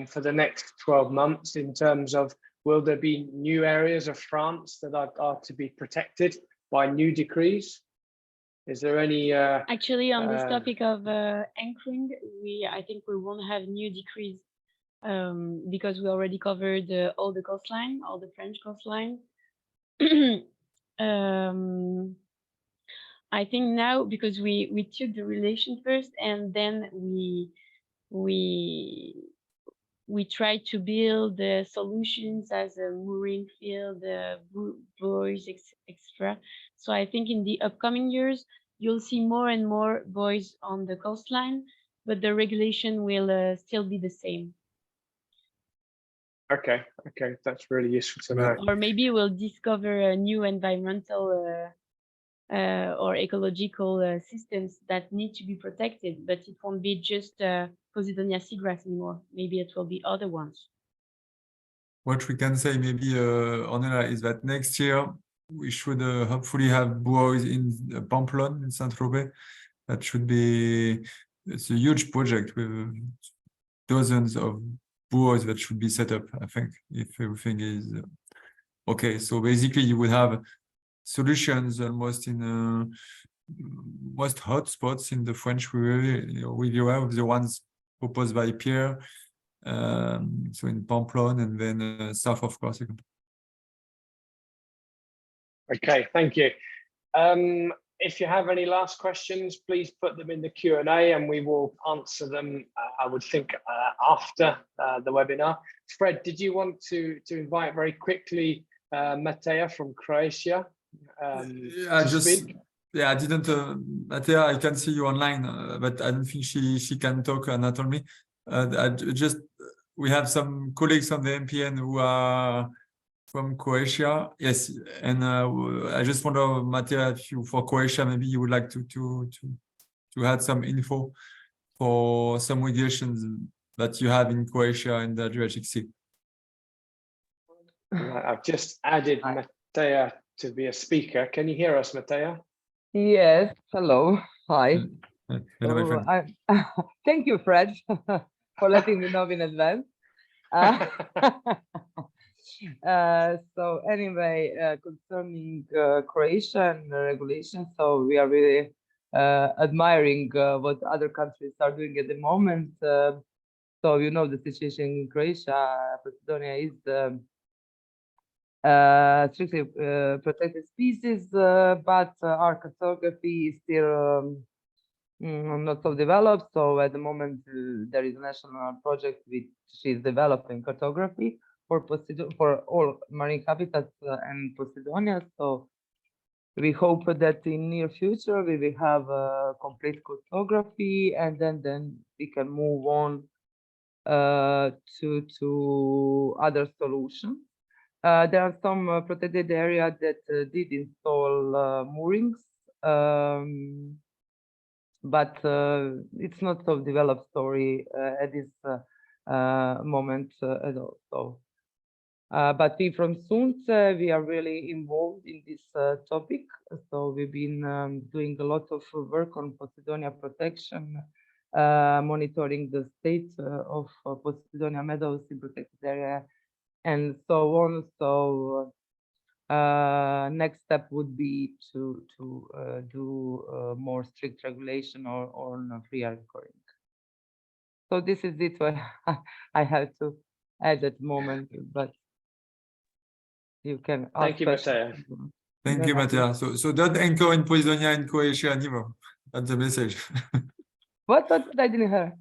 for the next 12 months in terms of, will there be new areas of France that are to be protected by new decrees? Is there any actually on this topic of anchoring, I think we won't have new decrees because we already covered all the coastline, all the French coastline. I think now, because we took the relation first, and then we tried to build the solutions as a mooring field, buoys, etc. So I think in the upcoming years, you'll see more and more buoys on the coastline, but the regulation will still be the same. Okay, that's really useful to know. Or maybe we'll discover a new environmental or ecological systems that need to be protected, but it won't be just Posidonia seagrass anymore. Maybe it will be other ones. What we can say maybe, Ornella, is that next year we should hopefully have buoys in Pamplona in Saint-Tropez. That should be, it's a huge project with dozens of buoys that should be set up, I think, if everything is okay. So basically you will have solutions almost in most hotspots in the French Riviera, the ones proposed by Pierre, so in Pamplona and then south of Corsica. Okay, thank you. If you have any last questions, please put them in the Q&A and we will answer them, I would think, after the webinar. Fred, did you want to invite very quickly Matea from Croatia? I didn't, Matea, I can see you online, but I don't think she can talk, Anna told me. We have some colleagues on the MPN who are from Croatia, yes, and I just wonder, Matea, if you, for Croatia, maybe you would like to add some info for some regulations that you have in Croatia and the Adriatic Sea. I've just added Matea to be a speaker. Can you hear us, Matea? Yes, hello, hi. Hello, my friend. Thank you, Fred, for letting me know in advance. So anyway, concerning Croatian regulations, so we are really admiring what other countries are doing at the moment. So you know the situation in Croatia, Posidonia is strictly protected species, but our cartography is still not so developed. So at the moment there is a national project which is developing cartography for all marine habitats and Posidonia. So we hope that in near future we will have a complete cartography, and then we can move on to other solutions. There are some protected areas that did install moorings, but it's not so developed story at this moment at all. So, but we from SUNT, we are really involved in this topic. So we've been doing a lot of work on Posidonia protection, monitoring the state of Posidonia meadows in protected area, and so on. So next step would be to do more strict regulation or free anchoring. So this is it what I have to add at the moment, but you can ask. Thank you, Matea. Thank you, Mattia. So don't anchor in Posidonia and Croatia anymore. That's the message. What I didn't hear.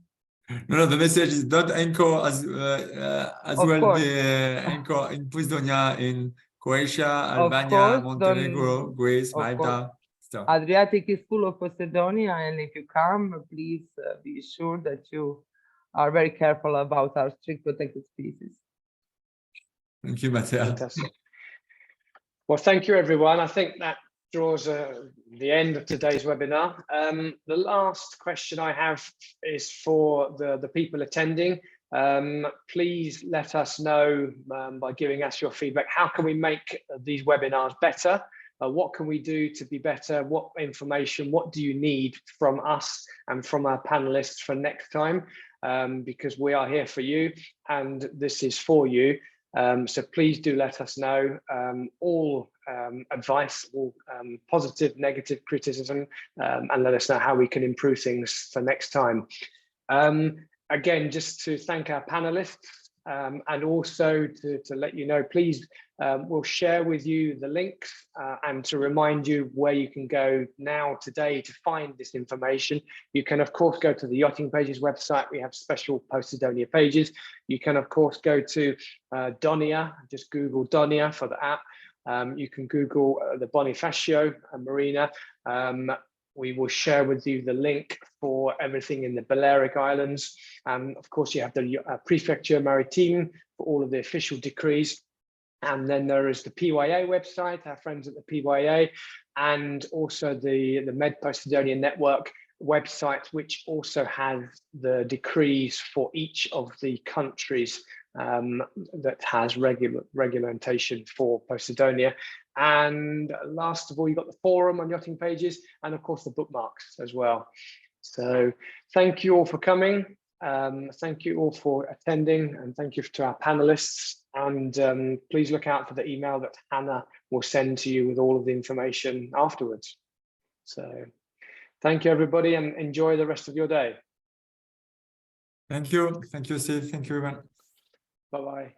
No, the message is don't anchor as Of well course. the anchor in Posidonia, in Croatia, Albania, course, Montenegro, Greece, of Malta. Stuff. Adriatic is full of Posidonia, and if you come, please be sure that you are very careful about our strict protected species. Thank you, Mattia. Fantastic. Well, thank you, everyone. I think that draws the end of today's webinar. The last question I have is for the people attending. Please let us know by giving us your feedback. How can we make these webinars better? What can we do to be better? What information, what do you need from us and from our panelists for next time? Because we are here for you and this is for you. So please do let us know all advice, all positive, negative criticism, and let us know how we can improve things for next time. Again, just to thank our panelists and also to let you know, please, we'll share with you the links and to remind you where you can go now today to find this information. You can, of course, go to the Yachting Pages website. We have special Posidonia pages. You can, of course, go to DONIA, just Google DONIA for the app. You can Google the Bonifacio and Marina. We will share with you the link for everything in the Balearic Islands. Of course, you have the Préfecture maritime for all of the official decrees. And then there is the PYA website, our friends at the PYA, and also the Mediterranean Posidonia Network website, which also has the decrees for each of the countries that has regulation for Posidonia. And last of all, you've got the forum on Yachting Pages, and of course the bookmarks as well. So thank you all for coming. Thank you all for attending, and thank you to our panelists. And please look out for the email that Hannah will send to you with all of the information afterwards. So thank you, everybody, and enjoy the rest of your day. Thank you. Thank you, Steve. Thank you, everyone. Bye-bye.